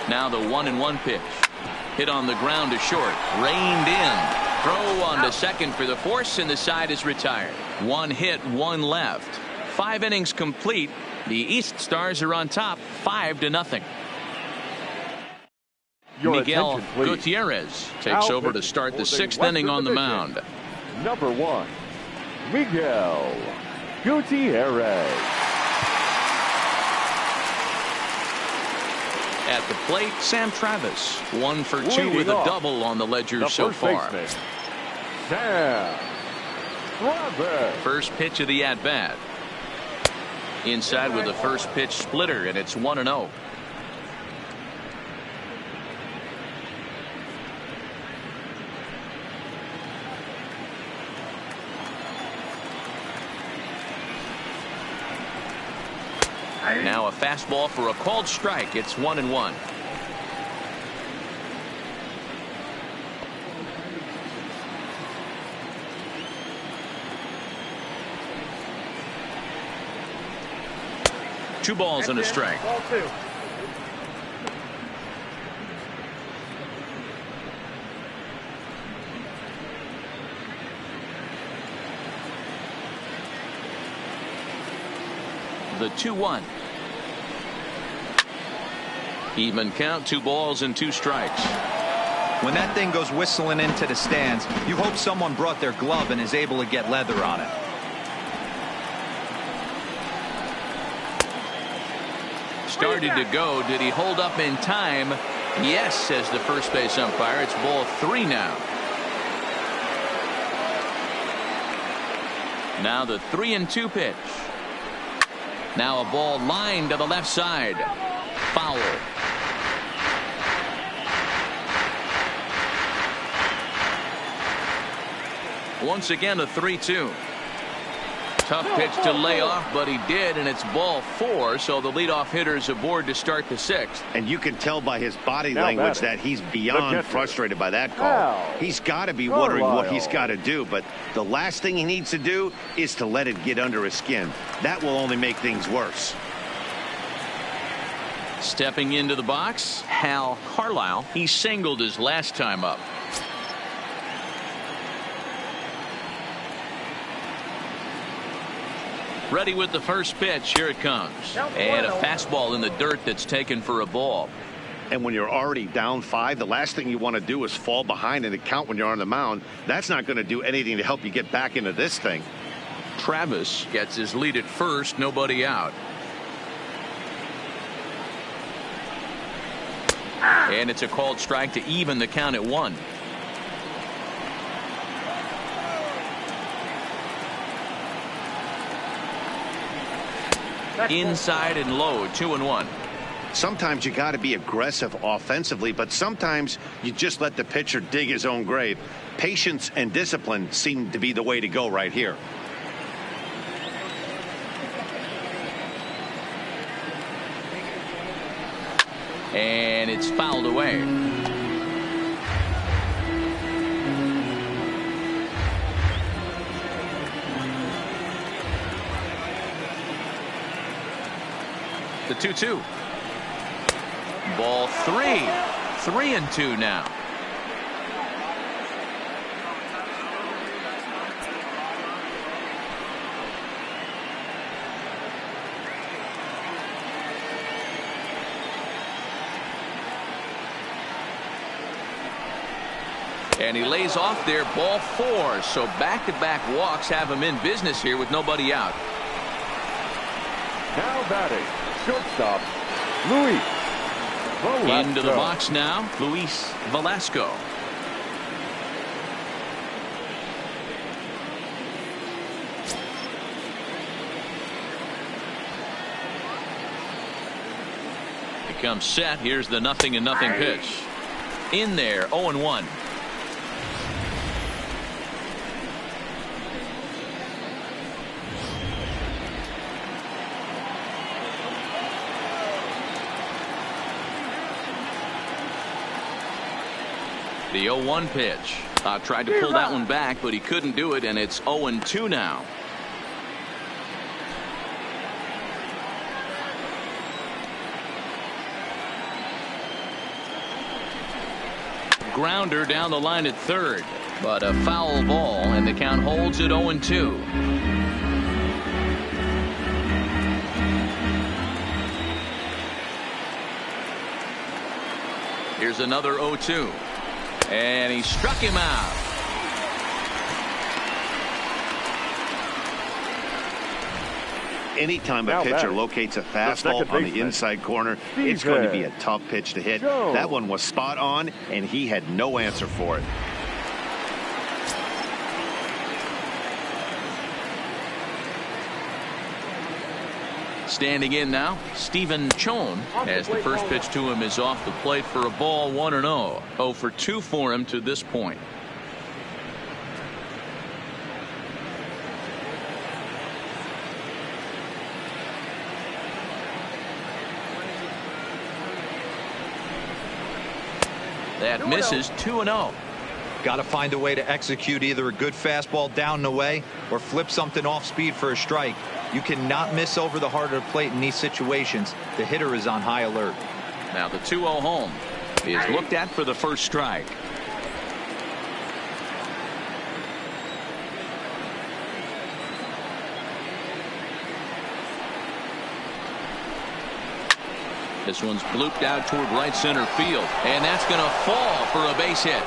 Now the 1-1 pitch. Hit on the ground to short. Reined in. Throw on to second for the force, and the side is retired. 1 hit, 1 left. 5 innings complete. The East Stars are on top, 5-0. Miguel Gutierrez takes over to start the 6th inning on the mound. Number 1, Miguel Gutierrez. At the plate, Sam Travis. 1 for 2 with a double on the ledger so far. Sam Travis. First pitch of the at-bat. Inside with the first pitch splitter, and it's 1-0. Now a fastball for a called strike. It's 1-1. Two balls and a strike. Ball 2. The 2-1. Even count, 2 balls and 2 strikes. When that thing goes whistling into the stands, you hope someone brought their glove and is able to get leather on it. Started to go. Did he hold up in time? Yes, says the first base umpire. It's ball 3 now. Now the 3-2 pitch. Now a ball lined to the left side. Foul. Once again a 3-2. Tough pitch to lay off, but he did, and it's ball 4, so the leadoff hitter is aboard to start the 6th. And you can tell by his body language that he's beyond frustrated by that call. He's got to be wondering what he's got to do, but the last thing he needs to do is to let it get under his skin. That will only make things worse. Stepping into the box, Hal Carlisle. He singled his last time up. Ready with the first pitch. Here it comes. And a fastball in the dirt that's taken for a ball. And when you're already down 5, the last thing you want to do is fall behind and count when you're on the mound. That's not going to do anything to help you get back into this thing. Travis gets his lead at first. Nobody out. And it's a called strike to even the count at 1. Inside and low, 2-1. Sometimes you got to be aggressive offensively, but sometimes you just let the pitcher dig his own grave. Patience and discipline seem to be the way to go right here. And it's fouled away. The 2-2. Ball 3. 3-2 now. And he lays off there, ball 4. So back-to-back walks have him in business here with nobody out. Now batting, shortstop, Luis Velasco. Into the box now, Luis Velasco. He comes set. Here's the 0-0 pitch. In there, 0-1. The 0-1 pitch. Tried to pull that one back, but he couldn't do it, and it's 0-2 now. Grounder down the line at third, but a foul ball, and the count holds at 0-2. Here's another 0-2. And he struck him out. Anytime a pitcher locates a fastball on the inside corner, it's going to be a tough pitch to hit. That one was spot on, and he had no answer for it. Standing in now, Stephen Chon, as the first pitch to him is off the plate for a ball, 1-0. 0 for 2 for him to this point. That misses, 2-0. Got to find a way to execute either a good fastball down and away or flip something off speed for a strike. You cannot miss over the heart of the plate in these situations. The hitter is on high alert. Now the 2-0 home is looked at for the first strike. This one's blooped out toward right center field, and that's going to fall for a base hit.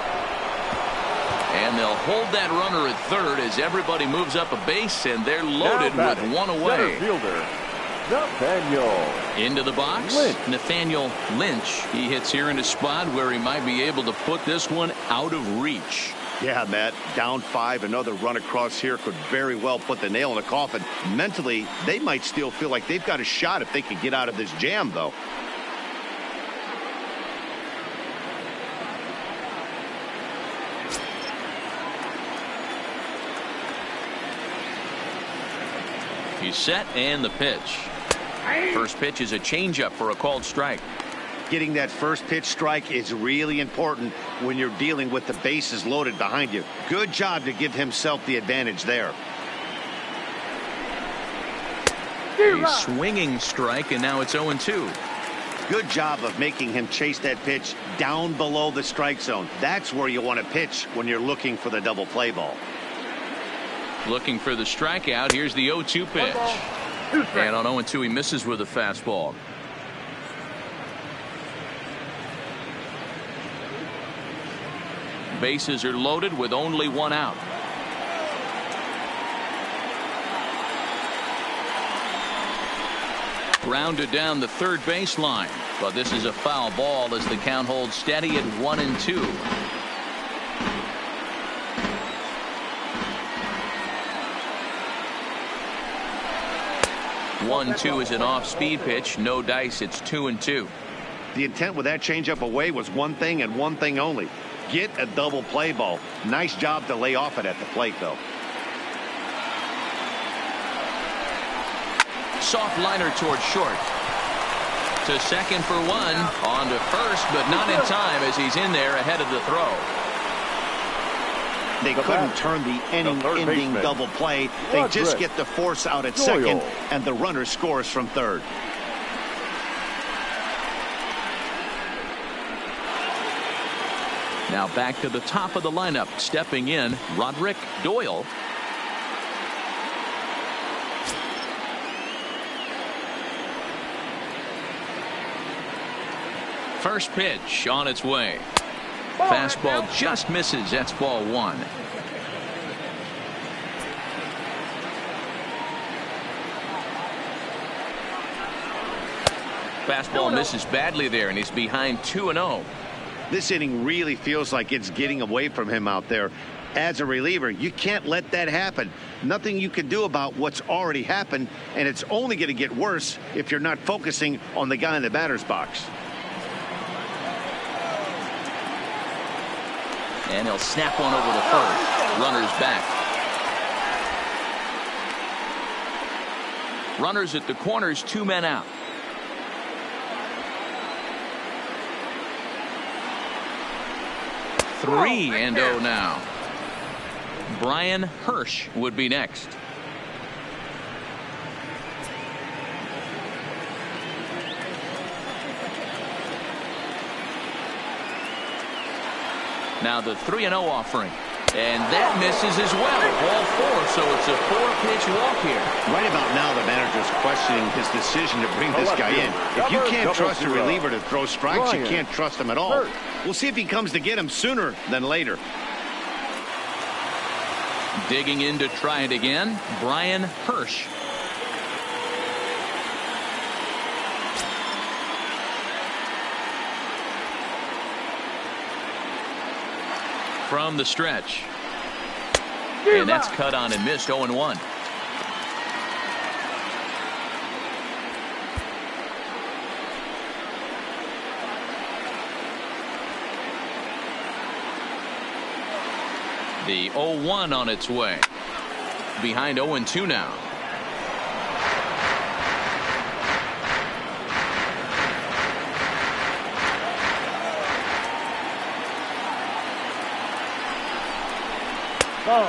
And they'll hold that runner at third as everybody moves up a base, and they're loaded with one away. Fielder, Nathaniel. Into the box, Lynch. Nathaniel Lynch. He hits here in a spot where he might be able to put this one out of reach. Yeah, Matt, down 5, another run across here could very well put the nail in the coffin. Mentally, they might still feel like they've got a shot if they could get out of this jam, though. He's set, and the pitch. First pitch is a changeup for a called strike. Getting that first pitch strike is really important when you're dealing with the bases loaded behind you. Good job to give himself the advantage there. A swinging strike, and now it's 0-2. Good job of making him chase that pitch down below the strike zone. That's where you want to pitch when you're looking for the double play ball. Looking for the strikeout. Here's the 0-2 pitch. And on 0-2, he misses with a fastball. Bases are loaded with only one out. Grounded down the third baseline, but this is a foul ball as the count holds steady at 1-2. 1-2 is an off-speed pitch. No dice. It's 2-2. The intent with that changeup away was one thing and one thing only. Get a double play ball. Nice job to lay off it at the plate, though. Soft liner towards short. To second for one. On to first, but not in time as he's in there ahead of the throw. They couldn't turn the inning-ending double play. They just get the force out at second, and the runner scores from third. Now back to the top of the lineup. Stepping in, Roderick Doyle. First pitch on its way. Fastball just misses. That's ball one. Fastball misses badly there, and he's behind 2-0. This inning really feels like it's getting away from him out there. As a reliever, you can't let that happen. Nothing you can do about what's already happened, and it's only going to get worse if you're not focusing on the guy in the batter's box. And he'll snap one over the first. Runners back. Runners at the corners, 2 men out. Three and 0 now. Brian Hirsch would be next. Now the 3-0 offering. And that misses as well. Ball 4, so it's a 4-pitch walk here. Right about now, the manager's questioning his decision to bring this guy in. If you can't trust a reliever to throw strikes, you can't trust him at all. We'll see if he comes to get him sooner than later. Digging in to try it again, Brian Hirsch. From the stretch. And that's cut on and missed. 0-1. The 0-1 on its way. Behind 0-2 now.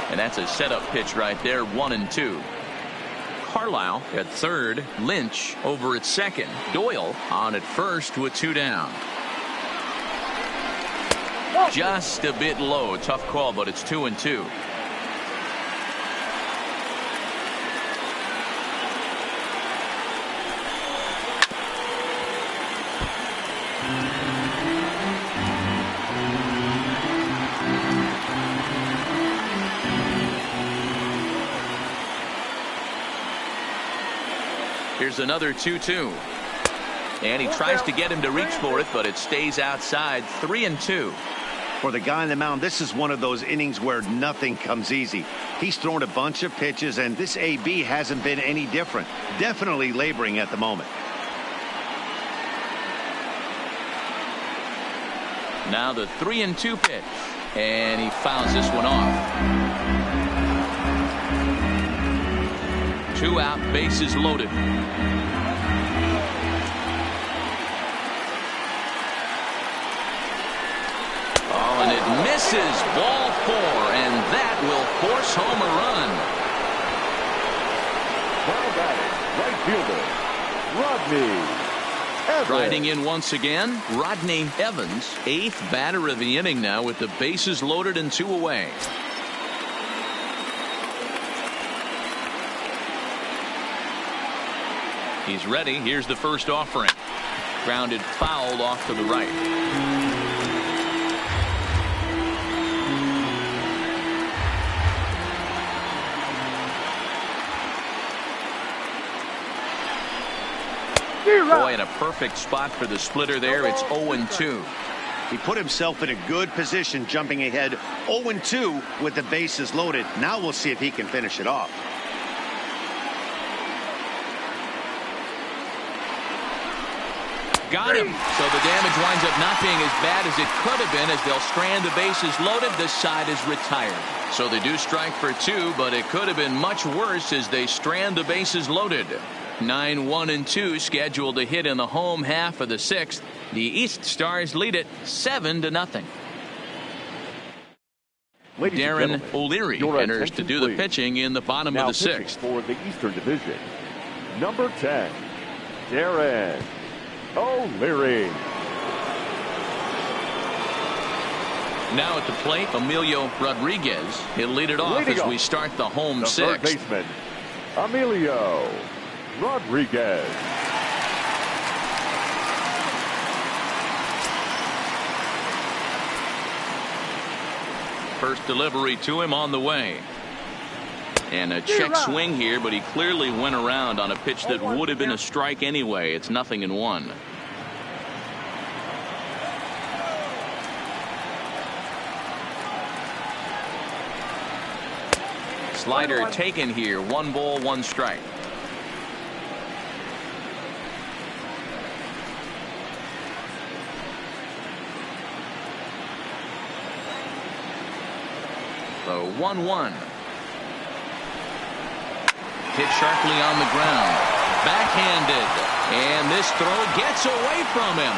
And that's a setup pitch right there. 1-2. Carlisle at third. Lynch over at second. Doyle on at first with 2 down. Just a bit low. Tough call, but it's 2-2. Here's another 2-2. And he tries to get him to reach for it, but it stays outside. 3-2. For the guy on the mound, this is one of those innings where nothing comes easy. He's thrown a bunch of pitches, and this AB hasn't been any different. Definitely laboring at the moment. Now the 3-2 pitch. And he fouls this one off. 2 out, bases loaded. Oh, and it misses. Ball 4, and that will force home a run. Now batting, right fielder, Rodney Evans. Riding in once again, Rodney Evans, 8th batter of the inning now with the bases loaded and 2 away. He's ready. Here's the first offering. Grounded foul off to the right. Boy, in a perfect spot for the splitter there. It's 0-2. He put himself in a good position, jumping ahead 0-2 with the bases loaded. Now we'll see if he can finish it off. Got him. So the damage winds up not being as bad as it could have been, as they'll strand the bases loaded. This side is retired. So they do strike for 2, but it could have been much worse as they strand the bases loaded. 9-1-2 scheduled to hit in the home half of the 6th. The East Stars lead it 7-0. Darren O'Leary enters to do the pitching in the bottom of the 6th. For the Eastern Division, number 10, Darren O'Leary. Now at the plate, Emilio Rodriguez. He'll lead it off as we start the home 6th. Third baseman, Emilio Rodriguez. First delivery to him on the way. And a check swing here, but he clearly went around on a pitch that would have been a strike anyway. It's 0-1. Slider taken here. 1 ball, 1 strike. So 1-1. Hit sharply on the ground. Backhanded. And this throw gets away from him.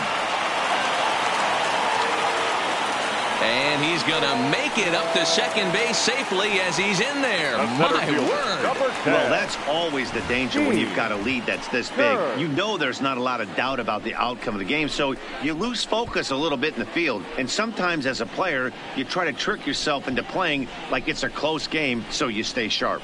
And he's going to make it up to second base safely as he's in there. My word. Well, that's always the danger when you've got a lead that's this big. You know there's not a lot of doubt about the outcome of the game, so you lose focus a little bit in the field. And sometimes as a player, you try to trick yourself into playing like it's a close game so you stay sharp.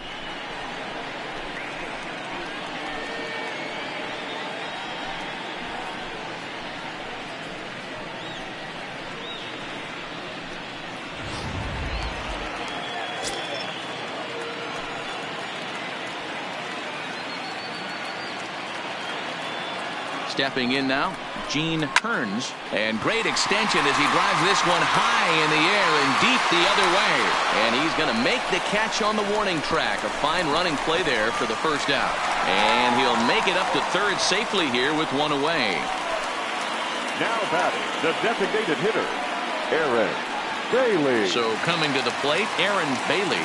Stepping in now, Gene Hearns, and great extension as he drives this one high in the air and deep the other way. And he's going to make the catch on the warning track. A fine running play there for the first out. And he'll make it up to third safely here with 1 away. Now batting, the designated hitter, Aaron Bailey. So coming to the plate, Aaron Bailey.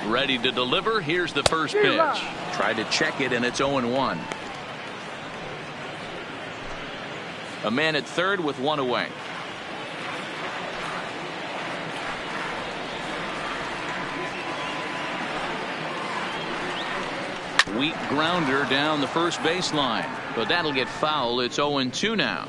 Ready to deliver. Here's the first pitch. Tried to check it, and it's 0-1. A man at third with 1 away. Weak grounder down the first baseline, but that'll get foul. It's 0-2 now.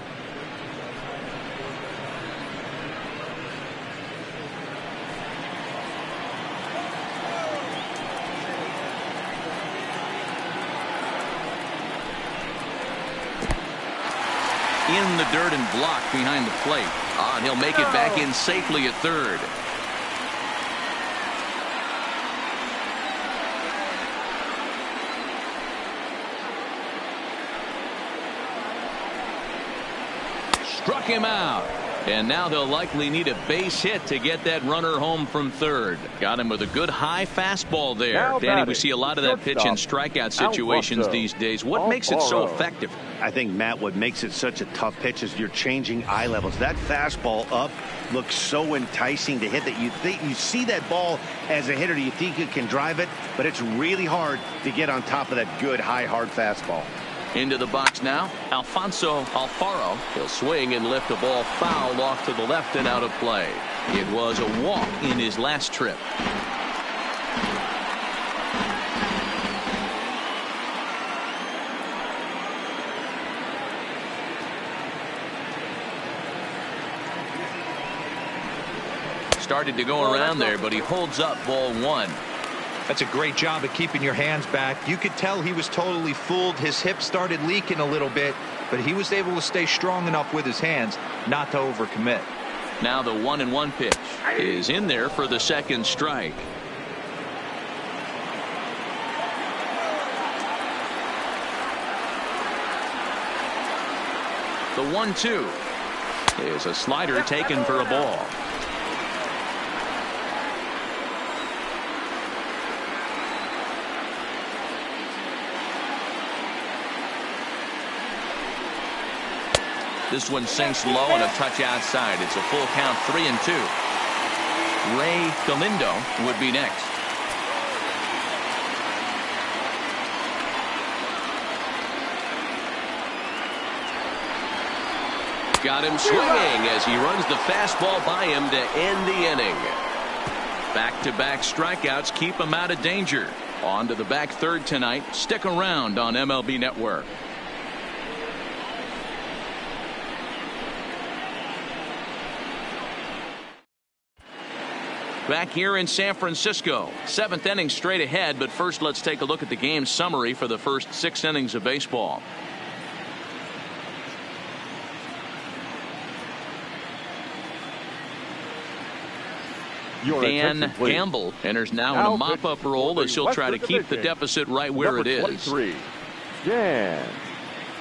In the dirt and blocked behind the plate. And he'll make it back in safely at third. Struck him out. And now they'll likely need a base hit to get that runner home from third. Got him with a good high fastball there. Now Danny, we see a lot of that pitch in strikeout situations these days. What makes it so effective? I think, Matt, what makes it such a tough pitch is you're changing eye levels. That fastball up looks so enticing to hit that you see that ball as a hitter. You think you can drive it, but it's really hard to get on top of that good high hard fastball. Into the box now, Alfonso Alfaro. He'll swing and lift a ball foul off to the left and out of play. It was a walk in his last trip. Started to go around there, but he holds up ball 1. That's a great job of keeping your hands back. You could tell he was totally fooled. His hip started leaking a little bit, but he was able to stay strong enough with his hands not to overcommit. Now the 1-1 pitch is in there for the second strike. The 1-2 is a slider taken for a ball. This one sinks low and a touch outside. It's a full count, 3-2. Ray Galindo would be next. Got him swinging as he runs the fastball by him to end the inning. Back-to-back strikeouts keep him out of danger. On to the back third tonight. Stick around on MLB Network. Back here in San Francisco. 7th inning straight ahead, but first let's take a look at the game summary for the first 6 innings of baseball. Dan Campbell enters now in a mop-up role as he'll try to keep the deficit right where it is.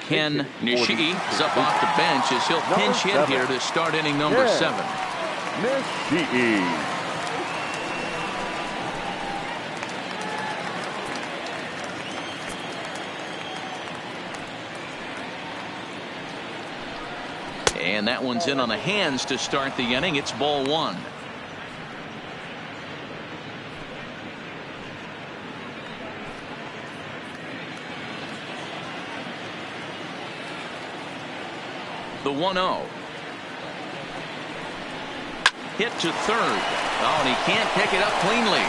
Ken Nishii is up off the bench as he'll pinch hit here to start inning number 7. Nishii. And that one's in on the hands to start the inning. It's ball 1. The 1-0. Hit to third. Oh, and he can't pick it up cleanly.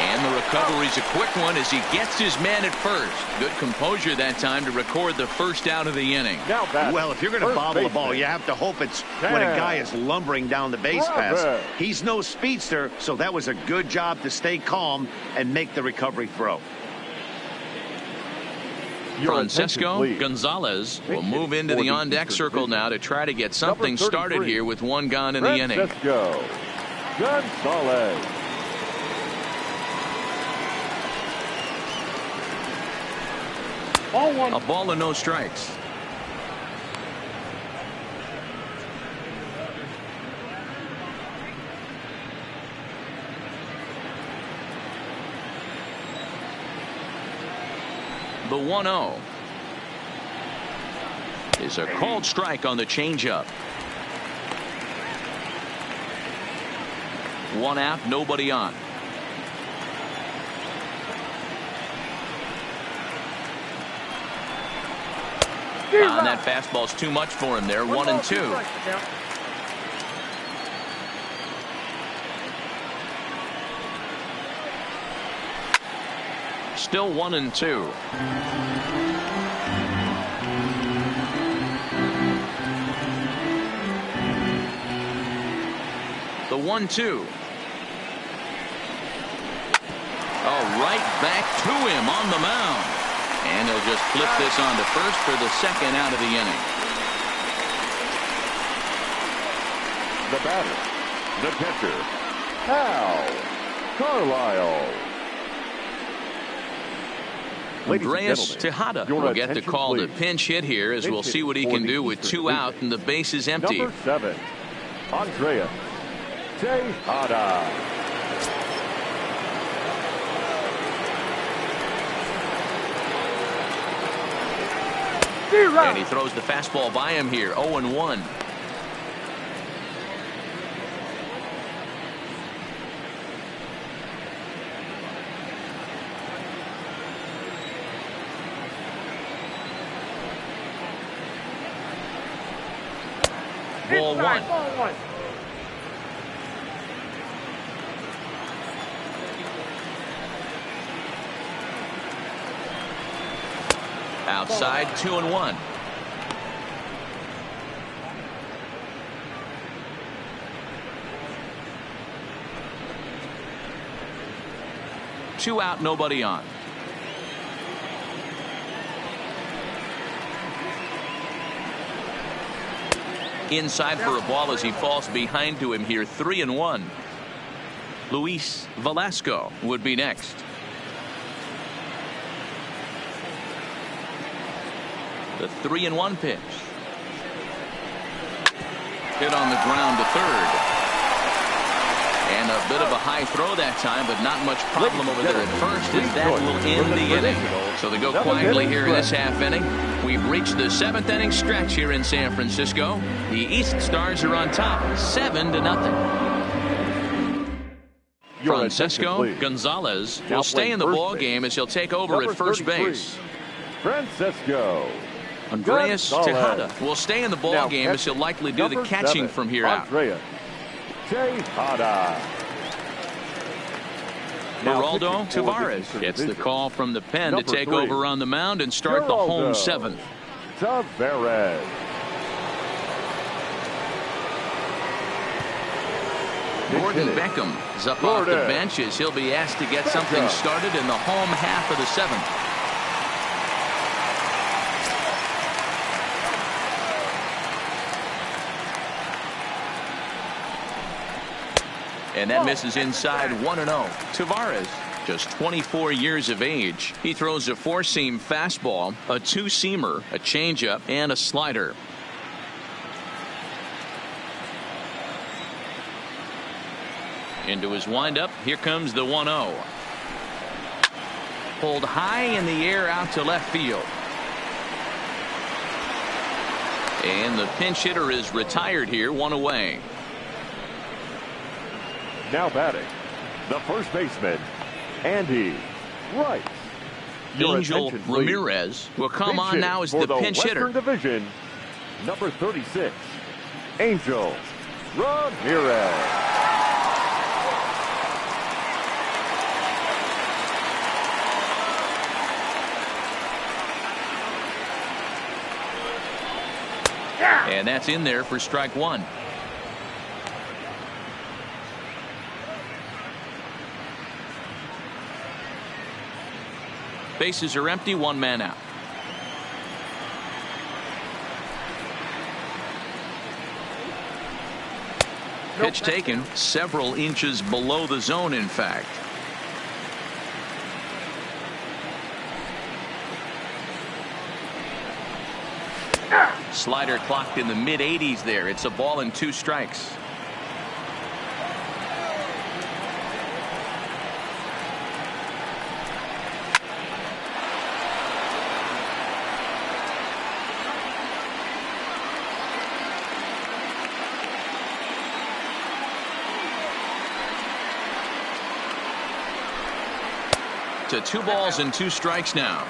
And the recovery's a quick one as he gets his man at first. Good composure that time to record the first out of the inning. Well, if you're going to bobble the ball, you have to hope it's when a guy is lumbering down the base pass. He's no speedster, so that was a good job to stay calm and make the recovery throw. Francisco Gonzalez will move into the on-deck circle now to try to get something started here with one gone in the inning. Francisco Gonzalez. Ball 1. A ball and no strikes. The 1-0 is a called strike on the changeup. 1 out, nobody on. And that fastball's too much for him there. 1-2. Still 1-2. The 1-2. Oh, right back to him on the mound. And he'll just flip this on to first for the second out of the inning. The batter, the catcher, Hal Carlisle. Andreas Tejada will get the call to pinch hit here as we'll see what he can do with 2 out and the bases empty. Number 7, Andreas Tejada. And he throws the fastball by him here. 0-1. Ball 1. Outside, 2-1. Two out, nobody on. Inside for a ball as he falls behind to him here. 3-1. Luis Velasco would be next. The 3-1 pitch. Hit on the ground to third. And a bit of a high throw that time, but not much problem over there at first, as that will end the inning. So they go quietly here in this half inning. We've reached the 7th inning stretch here in San Francisco. The East Stars are on top, 7-0. Francisco Gonzalez will stay in the ball game as he'll take over at first base. Francisco Andreas Gonzalez Tejada will stay in the ball game as he'll likely do the catching from here out. Andreas Tejada. Geraldo Tavares gets the call from the pen to take over on the mound and start the home 7th. Tavares. Gordon Beckham is up off the bench as he'll be asked to get something started in the home half of the 7th. And that misses inside 1-0. Tavares, just 24 years of age. He throws a 4-seam fastball, a 2-seamer, a changeup, and a slider. Into his windup. Here comes the 1-0. Pulled high in the air out to left field. And the pinch hitter is retired here, 1 away. Now batting, the first baseman, Andy Rice. Angel Ramirez will come on now as the pinch hitter. Western Division, number 36, Angel Ramirez. And that's in there for strike 1. Bases are empty, 1 man out. Pitch taken several inches below the zone, in fact. Slider clocked in the mid-80s there. It's a ball and 2 strikes. To 2 balls and 2 strikes now.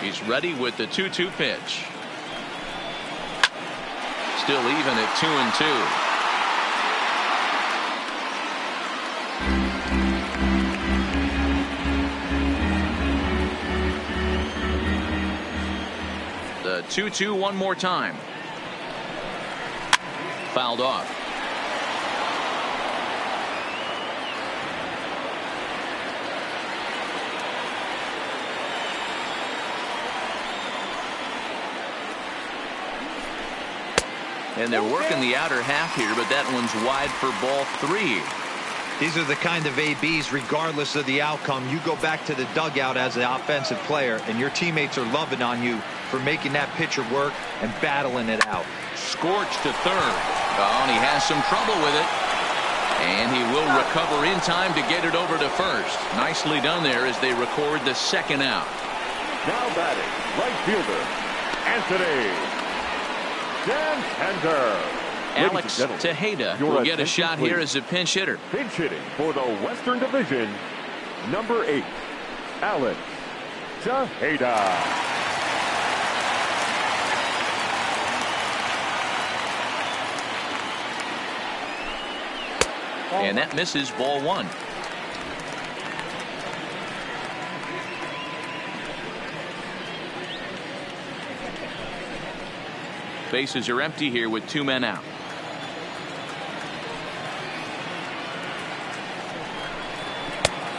He's ready with the 2-2 pitch. Still even at 2-2. The 2-2 one more time. Fouled off. And they're working the outer half here, but that one's wide for ball 3. These are the kind of ABs, regardless of the outcome. You go back to the dugout as an offensive player, and your teammates are loving on you for making that pitcher work and battling it out. Scorched to third. Oh, and he has some trouble with it. And he will recover in time to get it over to first. Nicely done there as they record the 2nd out. Now batting, right fielder, Anthony Santander. Alex Tejada will get a shot here as a pinch hitter. Pinch hitting for the Western Division, number 8, Alex Tejada. And that misses ball 1. Bases are empty here with 2 men out.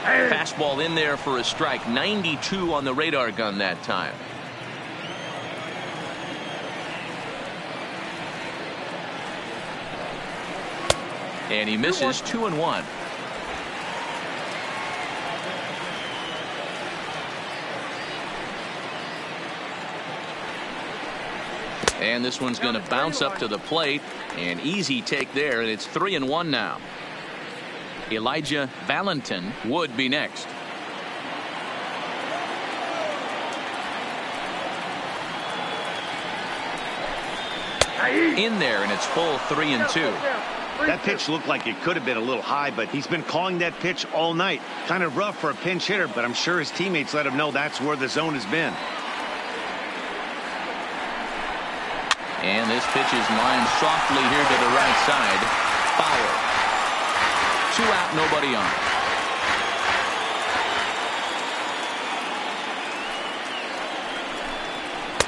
Fastball in there for a strike. 92 on the radar gun that time. And he misses 2-1. And this one's going to bounce up to the plate. An easy take there, and it's 3-1 now. Elijah Valentin would be next. In there, and it's full 3-2. That pitch looked like it could have been a little high, but he's been calling that pitch all night. Kind of rough for a pinch hitter, but I'm sure his teammates let him know that's where the zone has been. And this pitch is lined softly here to the right side. Foul. 2 out, nobody on.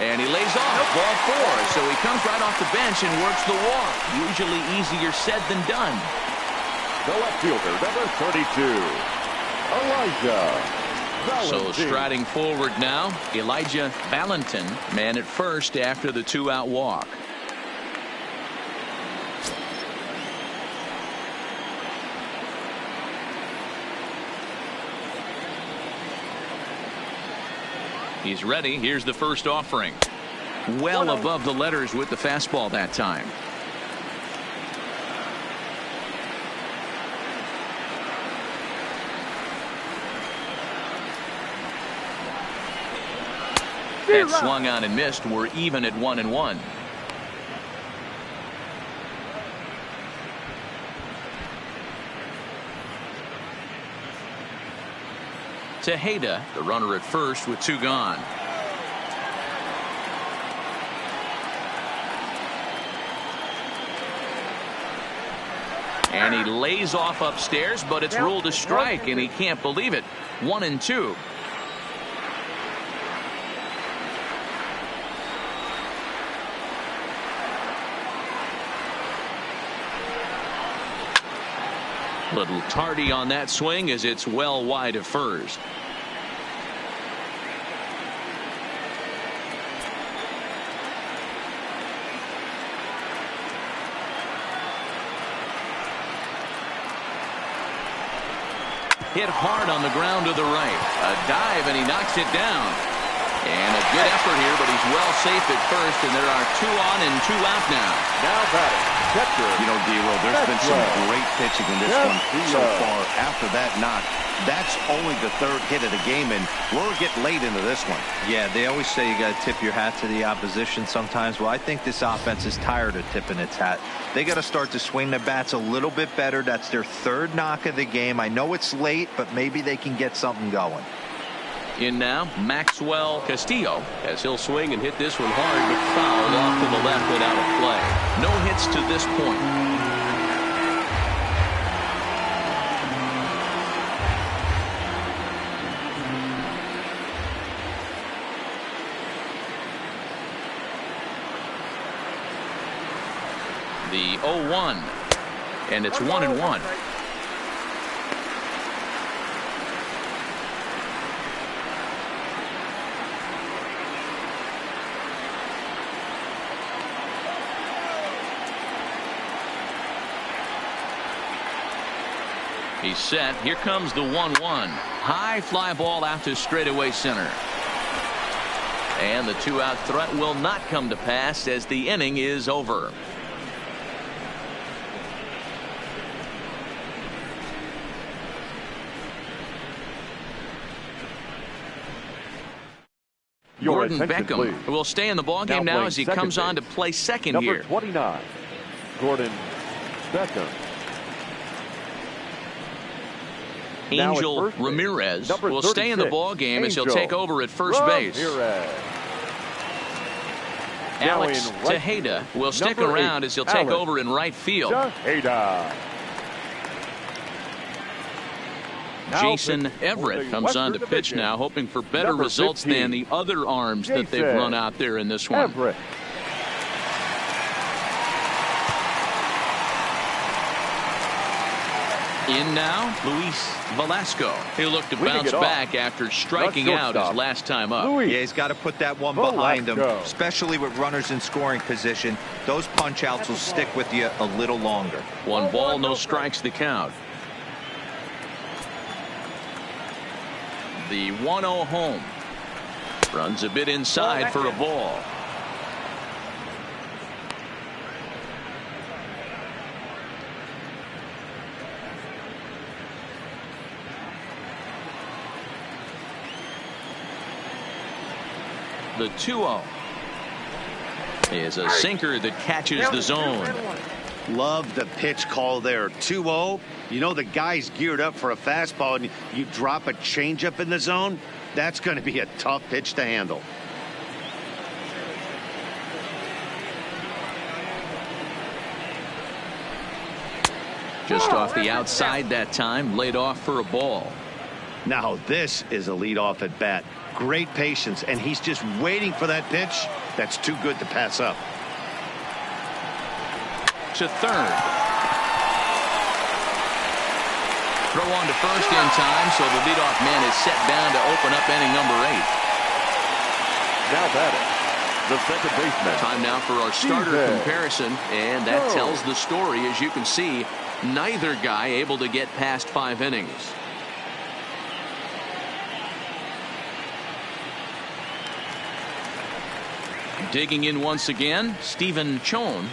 And he lays off. Ball 4. So he comes right off the bench and works the walk. Usually easier said than done. The left fielder, number 32, Elijah Valentin. So striding forward now, Elijah Valentin, man at first after the 2-out walk. He's ready. Here's the first offering. Well above the letters with the fastball that time. That swung on and missed. We're even at 1-1. Tejeda, the runner at first with 2 gone. And he lays off upstairs, but it's ruled a strike, and he can't believe it. 1-2. Little tardy on that swing as it's well wide of first. Hit hard on the ground to the right. A dive, and he knocks it down. And a good effort here, but he's well safe at first, and there are 2 on and 2 out now. Now batting, catcher. You know, D-Roll, there's been some great pitching in this one so far. After that knock, that's only the 3rd hit of the game, and we're getting late into this one. Yeah, they always say you got to tip your hat to the opposition sometimes. Well, I think this offense is tired of tipping its hat. They got to start to swing the bats a little bit better. That's their 3rd knock of the game. I know it's late, but maybe they can get something going. In now, Maxwell Castillo, as he'll swing and hit this one hard, but fouled off to the left without a play. No hits to this point. The 0-1, and it's 1-1. He's set. Here comes the 1-1. High fly ball out to straightaway center. And the 2-out threat will not come to pass as the inning is over. Gordon Beckham will stay in the ballgame now as he comes on to play second here. Number 29, Gordon Beckham. Angel Ramirez will stay in the ballgame as he'll take over at first base. Alex Tejeda will stick around as he'll take over in right field. Jason Everett comes on to pitch now, hoping for better results than the other arms that they've run out there in this one. In now, Luis Velasco. He'll look to bounce back after striking out his last time up. Yeah, he's got to put that one behind him, especially with runners in scoring position. Those punch outs will stick with you a little longer. 1 ball, no strikes the count. The 1-0 home. Runs a bit inside for a ball. the 2-0. Is a sinker that catches the zone. Love the pitch call there. 2-0. You know the guy's geared up for a fastball, and you drop a changeup in the zone. That's going to be a tough pitch to handle. Just off the outside that time, laid off for a ball. Now this is a leadoff at bat. Great patience, and he's just waiting for that pitch. That's too good to pass up. To third. Throw on to first in time, so the leadoff man is set down to open up inning number 8. Now batting, the second baseman. Time now for our starter Steven. comparison, and that tells the story. As you can see, neither guy able to get past 5 innings. Digging in once again, Stephen Chon.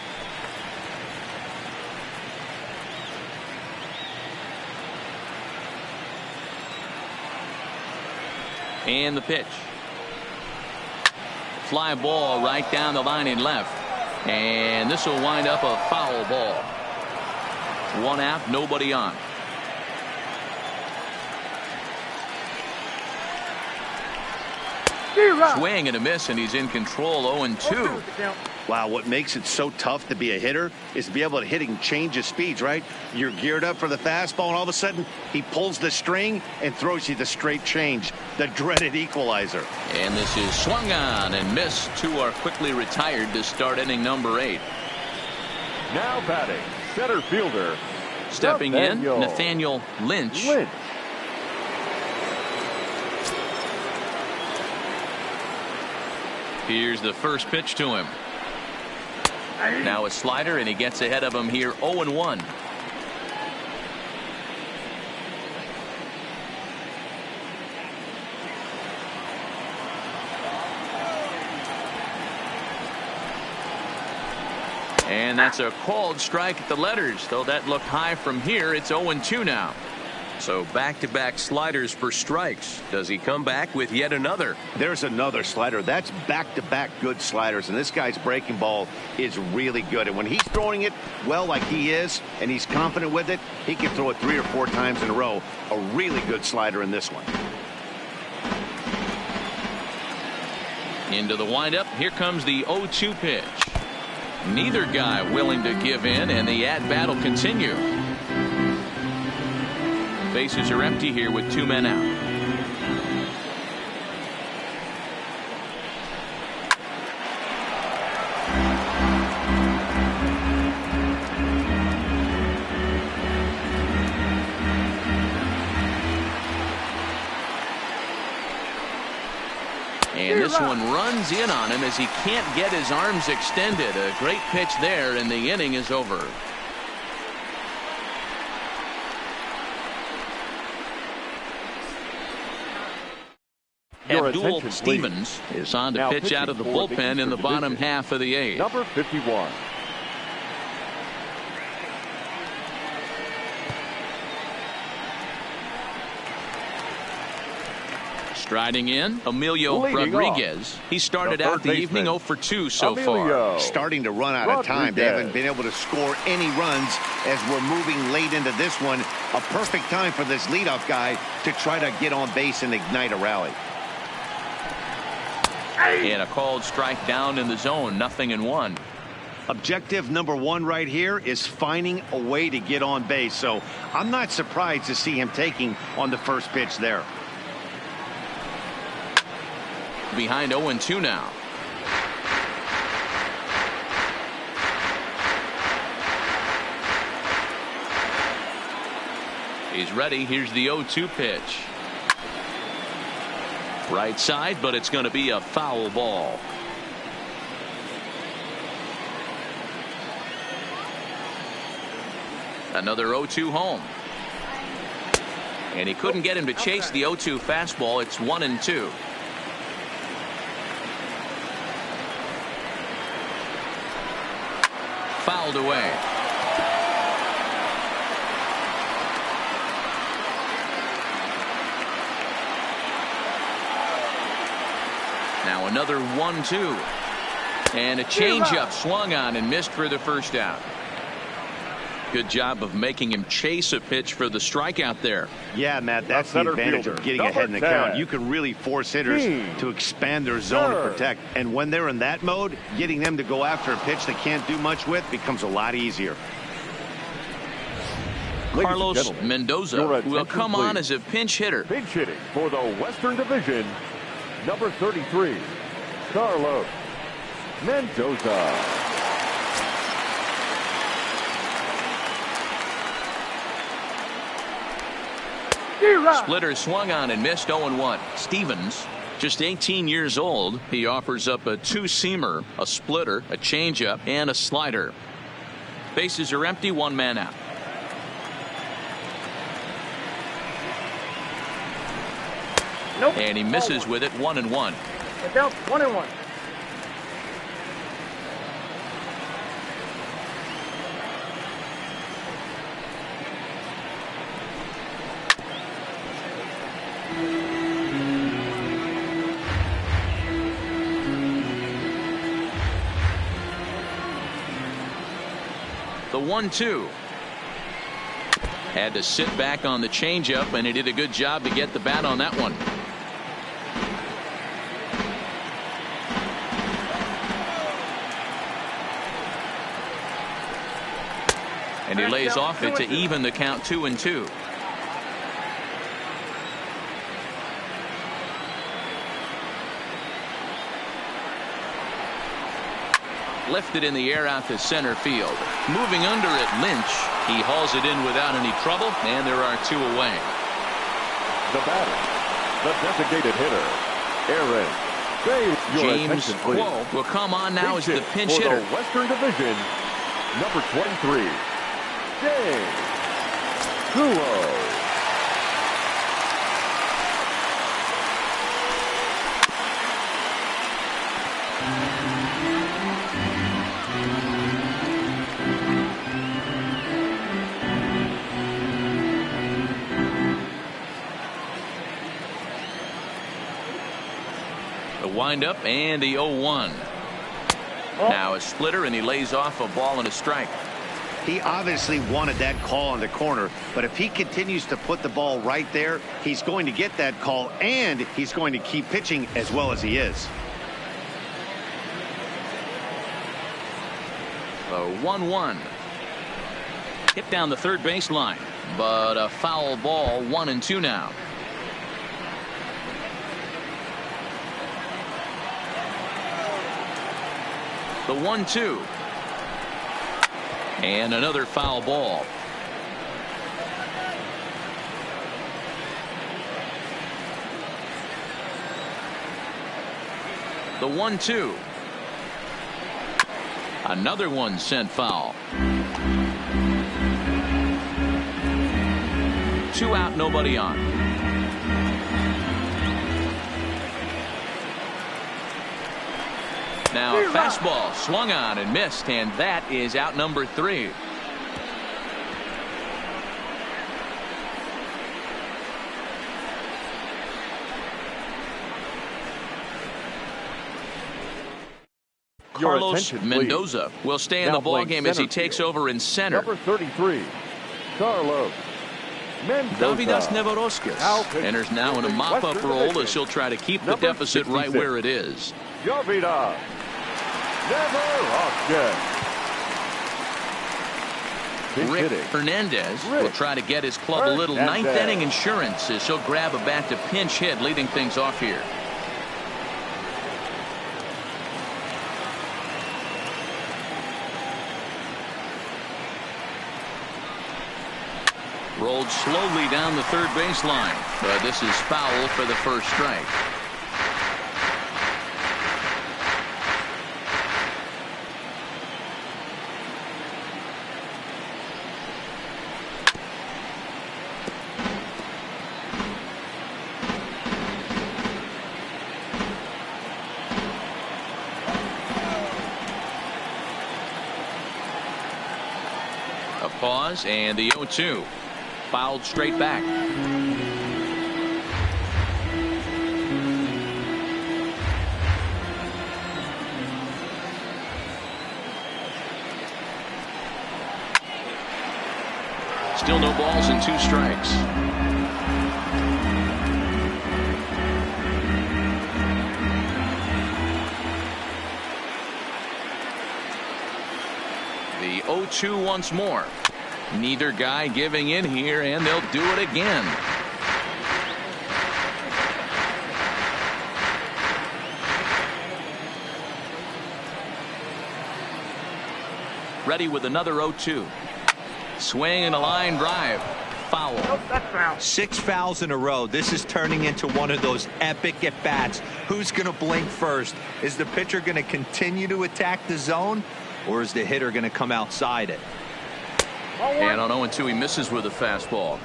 And the pitch. Fly ball right down the line in left. And this will wind up a foul ball. 1 out, nobody on. Swing and a miss, and he's in control. 0-2. Wow, what makes it so tough to be a hitter is to be able to hit and change his speeds, right? You're geared up for the fastball, and all of a sudden he pulls the string and throws you the straight change, the dreaded equalizer. And this is swung on and missed. 2 are quickly retired to start inning number 8. Now batting, center fielder. Stepping in, Nathaniel Lynch. Here's the first pitch to him. Now a slider, and he gets ahead of him here. 0-1. And that's a called strike at the letters. Though that looked high from here, it's 0-2 now. So back-to-back sliders for strikes. Does he come back with yet another? There's another slider. That's back-to-back good sliders, and this guy's breaking ball is really good. And when he's throwing it well like he is, and he's confident with it, he can throw it 3 or 4 times in a row. A really good slider in this one. Into the windup. Here comes the 0-2 pitch. Neither guy willing to give in, and the at-bat will continue. Bases are empty here with 2 men out. And this one runs in on him as he can't get his arms extended. A great pitch there, and the inning is over. Your Abdul attention, Stevens is on to Now pitch out of the pitching for the bullpen in the Eastern bottom Division. half of the 8th. Number 51. Striding in, Emilio Leading Rodriguez. He started the out the third evening baseman, 0 for 2 so far. Emilio. Starting to run out of time. They haven't been able to score any runs as we're moving late into this one. A perfect time for this leadoff guy to try to get on base and ignite a rally. And a called strike down in the zone. 0-1. Objective number 1 right here is finding a way to get on base. So I'm not surprised to see him taking on the first pitch there. Behind 0-2 now. He's ready. Here's the 0-2 pitch. Right side, but it's going to be a foul ball. Another 0-2 home. And he couldn't get him to chase the 0-2 fastball. It's 1-2. Fouled away. Now another 1-2. And a changeup swung on and missed for the first out. Good job of making him chase a pitch for the strikeout there. Yeah, Matt, that's the advantage of getting ahead in the count. You can really force hitters to expand their zone and protect. And when they're in that mode, getting them to go after a pitch they can't do much with becomes a lot easier. Carlos Mendoza will come on as a pinch hitter. Pinch hitting for the Western Division, number 33, Carlos Mendoza. Splitter swung on and missed. 0-1. Stevens, just 18 years old. He offers up a two-seamer, a splitter, a changeup, and a slider. Bases are empty. One man out. Nope. And he misses with it. 1-1. It's out. 1-1. The 1-2. Had to sit back on the changeup, and he did a good job to get the bat on that one. And he lays off it to even the count. 2-2. Lifted in the air out to center field. Moving under it, Lynch. He hauls it in without any trouble, and there are two away. The batter, the designated hitter, Aaron Bailey. James Quo will come on now as the pinch for hitter. the Western Division, number 23, James Quo. Wind up and the 0-1. Now a splitter, and he lays off a ball and a strike. He obviously wanted that call on the corner, but if he continues to put the ball right there, he's going to get that call, and he's going to keep pitching as well as he is. The 1-1. Hit down the third baseline, but a foul ball. 1-2 now. The 1-2. And another foul ball. The 1-2. Another one sent foul. 2 out, nobody on. Now a fastball swung on and missed, and that is out number 3. Carlos Mendoza will stay in the ballgame as he takes over in center. Number 33, Carlos Mendoza. Davidas Nevoroskis enters now in a mop-up role as he'll try to keep the deficit right where it is. Davidas Nevoroskis. Rick Hernandez will try to get his club a little ninth-inning insurance as he'll grab a bat to pinch hit, leading things off here. Rolled slowly down the third baseline, but this is foul for the first strike. A pause and the 0-2. Fouled straight back. Still no balls and 2 strikes. The 0-2 once more. Neither guy giving in here, and they'll do it again. Ready with another 0-2. Swing and a line drive. Foul. Nope, that's foul. 6 fouls in a row. This is turning into one of those epic at-bats. Who's going to blink first? Is the pitcher going to continue to attack the zone, or is the hitter going to come outside it? And on 0-2, he misses with a fastball.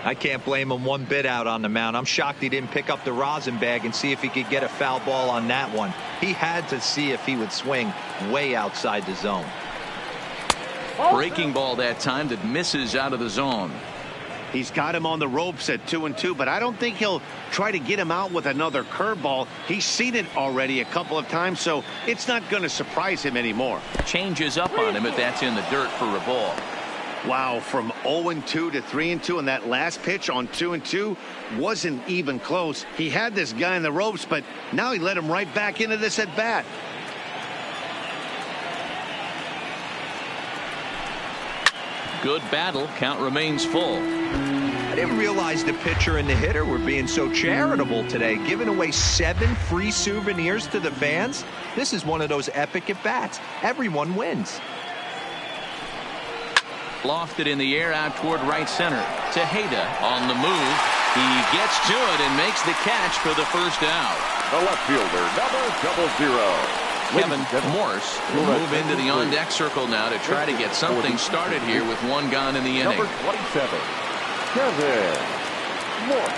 I can't blame him one bit out on the mound. I'm shocked he didn't pick up the rosin bag and see if he could get a foul ball on that one. He had to see if he would swing way outside the zone. Breaking ball that time that misses out of the zone. He's got him on the ropes at 2-2, but I don't think he'll try to get him out with another curveball. He's seen it already a couple of times, so it's not going to surprise him anymore. Changes up on him if that's in the dirt for a ball. Wow, from 0-2 to 3-2, and that last pitch on 2-2 wasn't even close. He had this guy in the ropes, but now he let him right back into this at bat. Good battle. Count remains full. I didn't realize the pitcher and the hitter were being so charitable today, giving away 7 free souvenirs to the fans. This is one of those epic at-bats. Everyone wins. Lofted in the air out toward right center. Tejeda on the move. He gets to it and makes the catch for the first out. The left fielder, number 00. Kevin Morse will move into the on-deck circle now to try to get something started here with 1 gone in the inning. Number 27, Kevin Morse.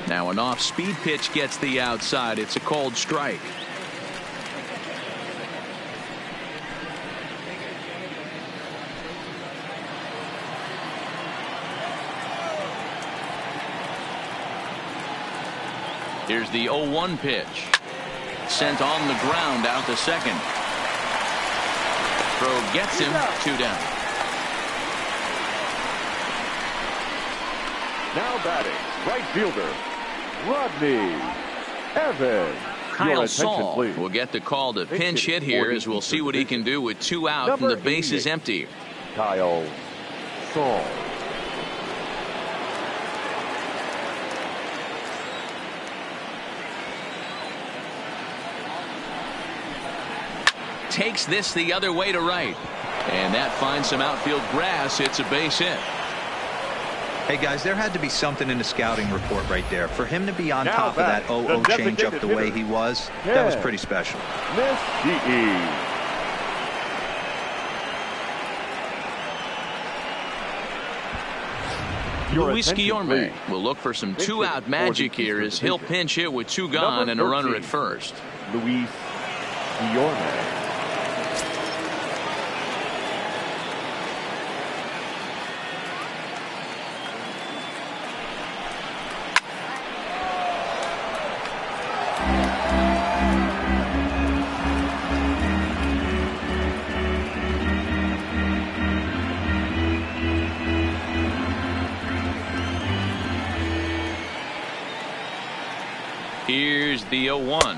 Now an off-speed pitch gets the outside. It's a called strike. Here's the 0-1 pitch. Sent on the ground out to second. Throw gets him 2 down. Now batting, right fielder, Rodney Evans. Kyle Saul will get the call to pinch hit here, as we'll see what he can do with 2 out and the base is empty. Kyle Saul. Takes this the other way to right. And that finds some outfield grass. It's a base hit. Hey, guys, there had to be something in the scouting report right there. For him to be on Now top of that 0-0 changeup the way he was, that was pretty special. Miss DE. Luis Guillorme will look for some 2-out magic here as he'll pinch hit with 2 gone and a runner at first. Luis Guillorme. Here's the 0-1.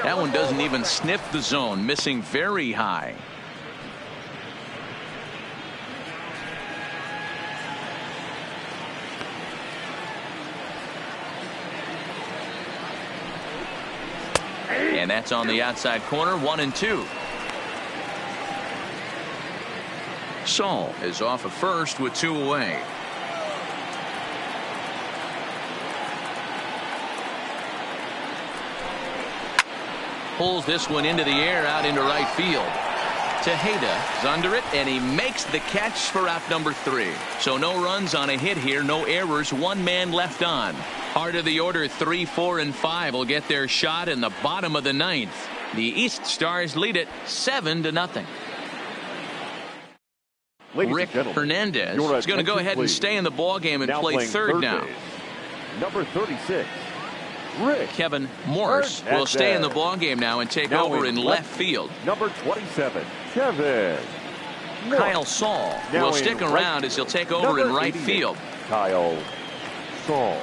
That one doesn't even sniff the zone, missing very high. And that's on the outside corner, 1-2. Saul is off of first with 2 away. Pulls this one into the air out into right field. Tejeda is under it, and he makes the catch for out number 3. So no runs on a hit here, no errors, 1 man left on. Heart of the order, 3, 4, and 5 will get their shot in the bottom of the 9th. The East Stars lead it 7-0. Rick Hernandez is going to go ahead and stay in the ball game and play third now. Number 36, Rick Kevin Morris will stay in the ballgame now and take over in left field. Number 27, Kevin Morris. Kyle Saul Now will stick in around right as he'll take field, over in number right 88, field. Kyle Saul.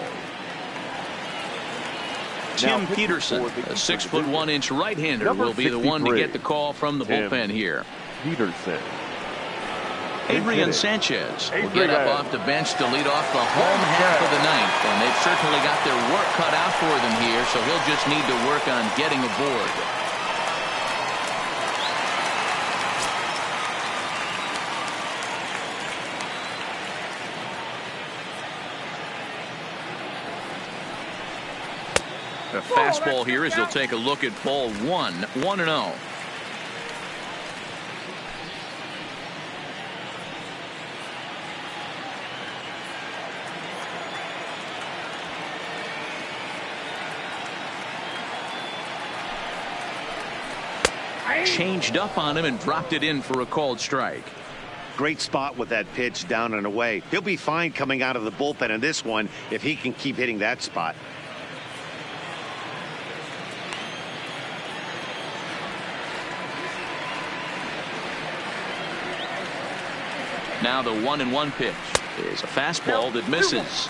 Tim Now Peterson, pitching for a the 6'1" right-hander, Number will be the one to 63, get the call from the Tim bullpen here. Peterson. Adrian Sanchez will get up off the bench to lead off the home half of the ninth, and they've certainly got their work cut out for them here, so he'll just need to work on getting aboard. The fastball here as he'll take a look at ball 1-0. Changed up on him and dropped it in for a called strike. Great spot with that pitch down and away. He'll be fine coming out of the bullpen in this one if he can keep hitting that spot. Now the 1-1 pitch is a fastball that misses.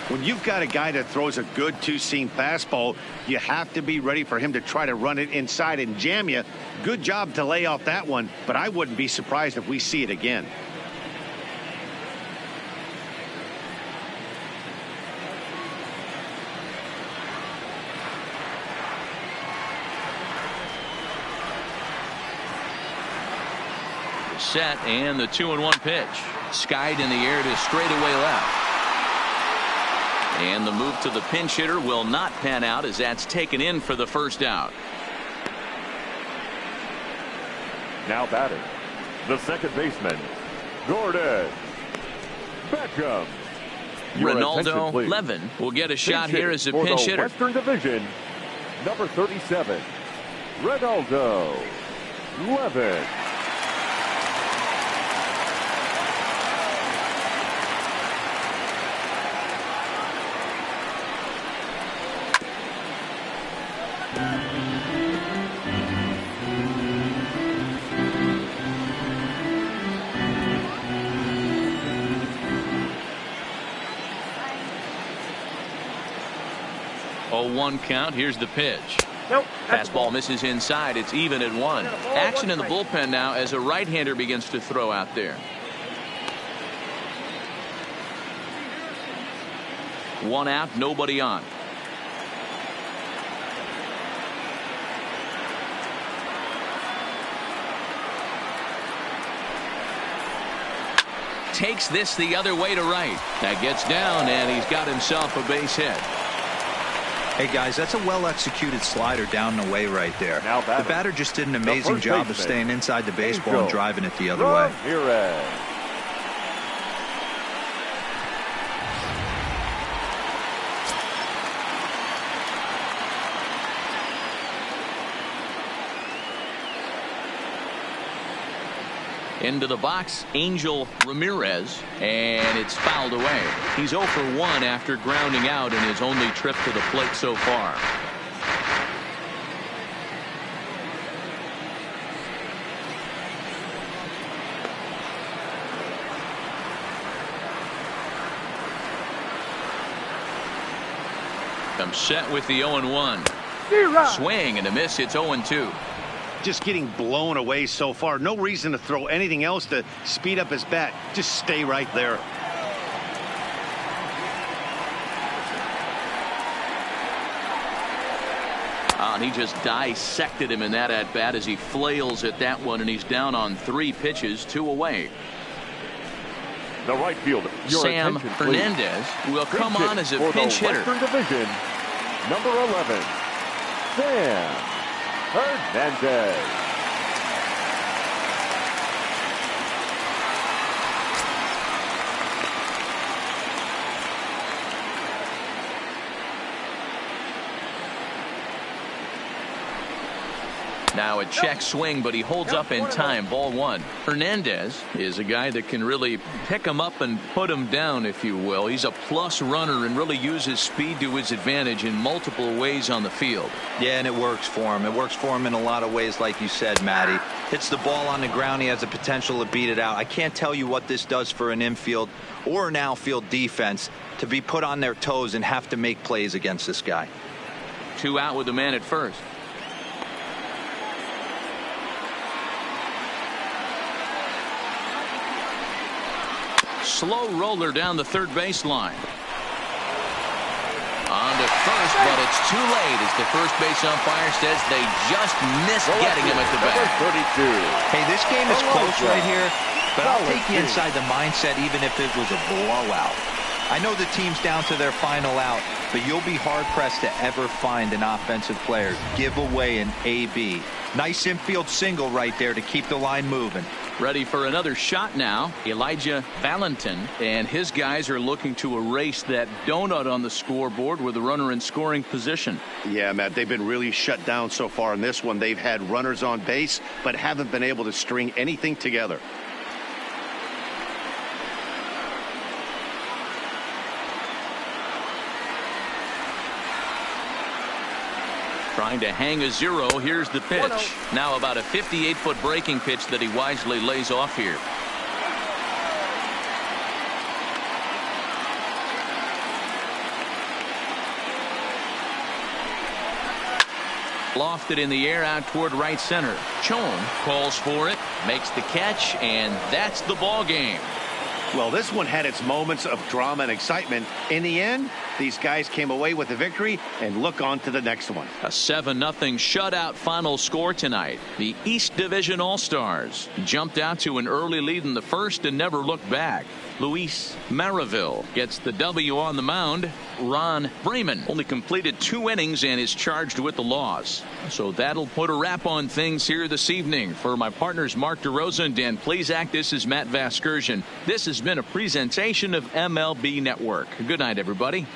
When you've got a guy that throws a good two-seam fastball, you have to be ready for him to try to run it inside and jam you. Good job to lay off that one, but I wouldn't be surprised if we see it again. Set and the 2-1 pitch. Skied in the air to straightaway left. And the move to the pinch hitter will not pan out as that's taken in for the first out. Now batting, the second baseman, Gordon Beckham. Your Ronaldo attention, please. Levin will get a shot Pinch here as a for pinch the hitter. Western Division, number 37, Ronaldo Levin. Oh, 1 count. Here's the pitch. Nope. Fastball misses inside. It's even at 1. Action in the bullpen now as a right-hander begins to throw out there. 1 out, nobody on. Takes this the other way to right. That gets down, and he's got himself a base hit. Hey guys, that's a well-executed slider down and away right there. Now the batter just did an amazing job of staying inside the baseball and driving it the other way. Ramirez. Into the box, Angel Ramirez, and it's fouled away. He's 0 for 1 after grounding out in his only trip to the plate so far. Comes set with the 0-1. Swing and a miss. It's 0-2. Just getting blown away so far. No reason to throw anything else to speed up his bat. Just stay right there. And he just dissected him in that at bat as he flails at that one, and he's down on 3 pitches, 2 away. The right fielder. Sam Hernandez will come on as a pinch hitter. Western Division, number 11, Sam Hernandez. Now a check swing, but he holds up in time. Ball one. Hernandez is a guy that can really pick him up and put him down, if you will. He's a plus runner and really uses speed to his advantage in multiple ways on the field. Yeah, and it works for him. It works for him in a lot of ways, like you said, Matty. Hits the ball on the ground. He has the potential to beat it out. I can't tell you what this does for an infield or an outfield defense to be put on their toes and have to make plays against this guy. 2 out with the man at first. Slow roller down the third baseline. On to first, but it's too late as the first base umpire says they just missed getting him at the bat. 32. Hey, this game is close right here, but I'll take you inside the mindset even if it was a blowout. I know the team's down to their final out, but you'll be hard-pressed to ever find an offensive player give away an AB. Nice infield single right there to keep the line moving. Ready for another shot now. Elijah Valentin and his guys are looking to erase that donut on the scoreboard with a runner in scoring position. Yeah, Matt, they've been really shut down so far in this one. They've had runners on base, but haven't been able to string anything together. Trying to hang a zero. Here's the pitch. Now about a 58-foot breaking pitch that he wisely lays off here. Lofted in the air out toward right center. Chon calls for it, makes the catch, and that's the ball game. Well, this one had its moments of drama and excitement. In the end, these guys came away with a victory and look on to the next one. A 7-0 shutout final score tonight. The East Division All-Stars jumped out to an early lead in the first and never looked back. Luis Maraville gets the W on the mound. Ron Bremen only completed 2 innings and is charged with the loss. So that'll put a wrap on things here this evening. For my partners Mark DeRosa and Dan Plesac, this is Matt Vasgersian. This has been a presentation of MLB Network. Good night, everybody.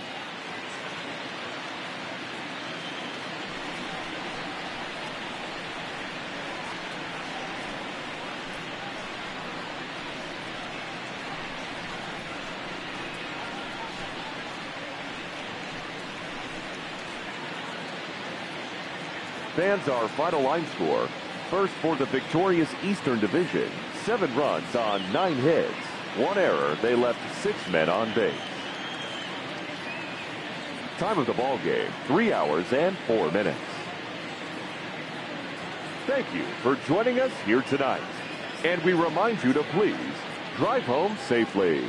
Fans, our final line score. First for the victorious Eastern Division. 7 runs on 9 hits. 1 error. They left 6 men on base. Time of the ball game, 3 hours and 4 minutes. Thank you for joining us here tonight. And we remind you to please drive home safely.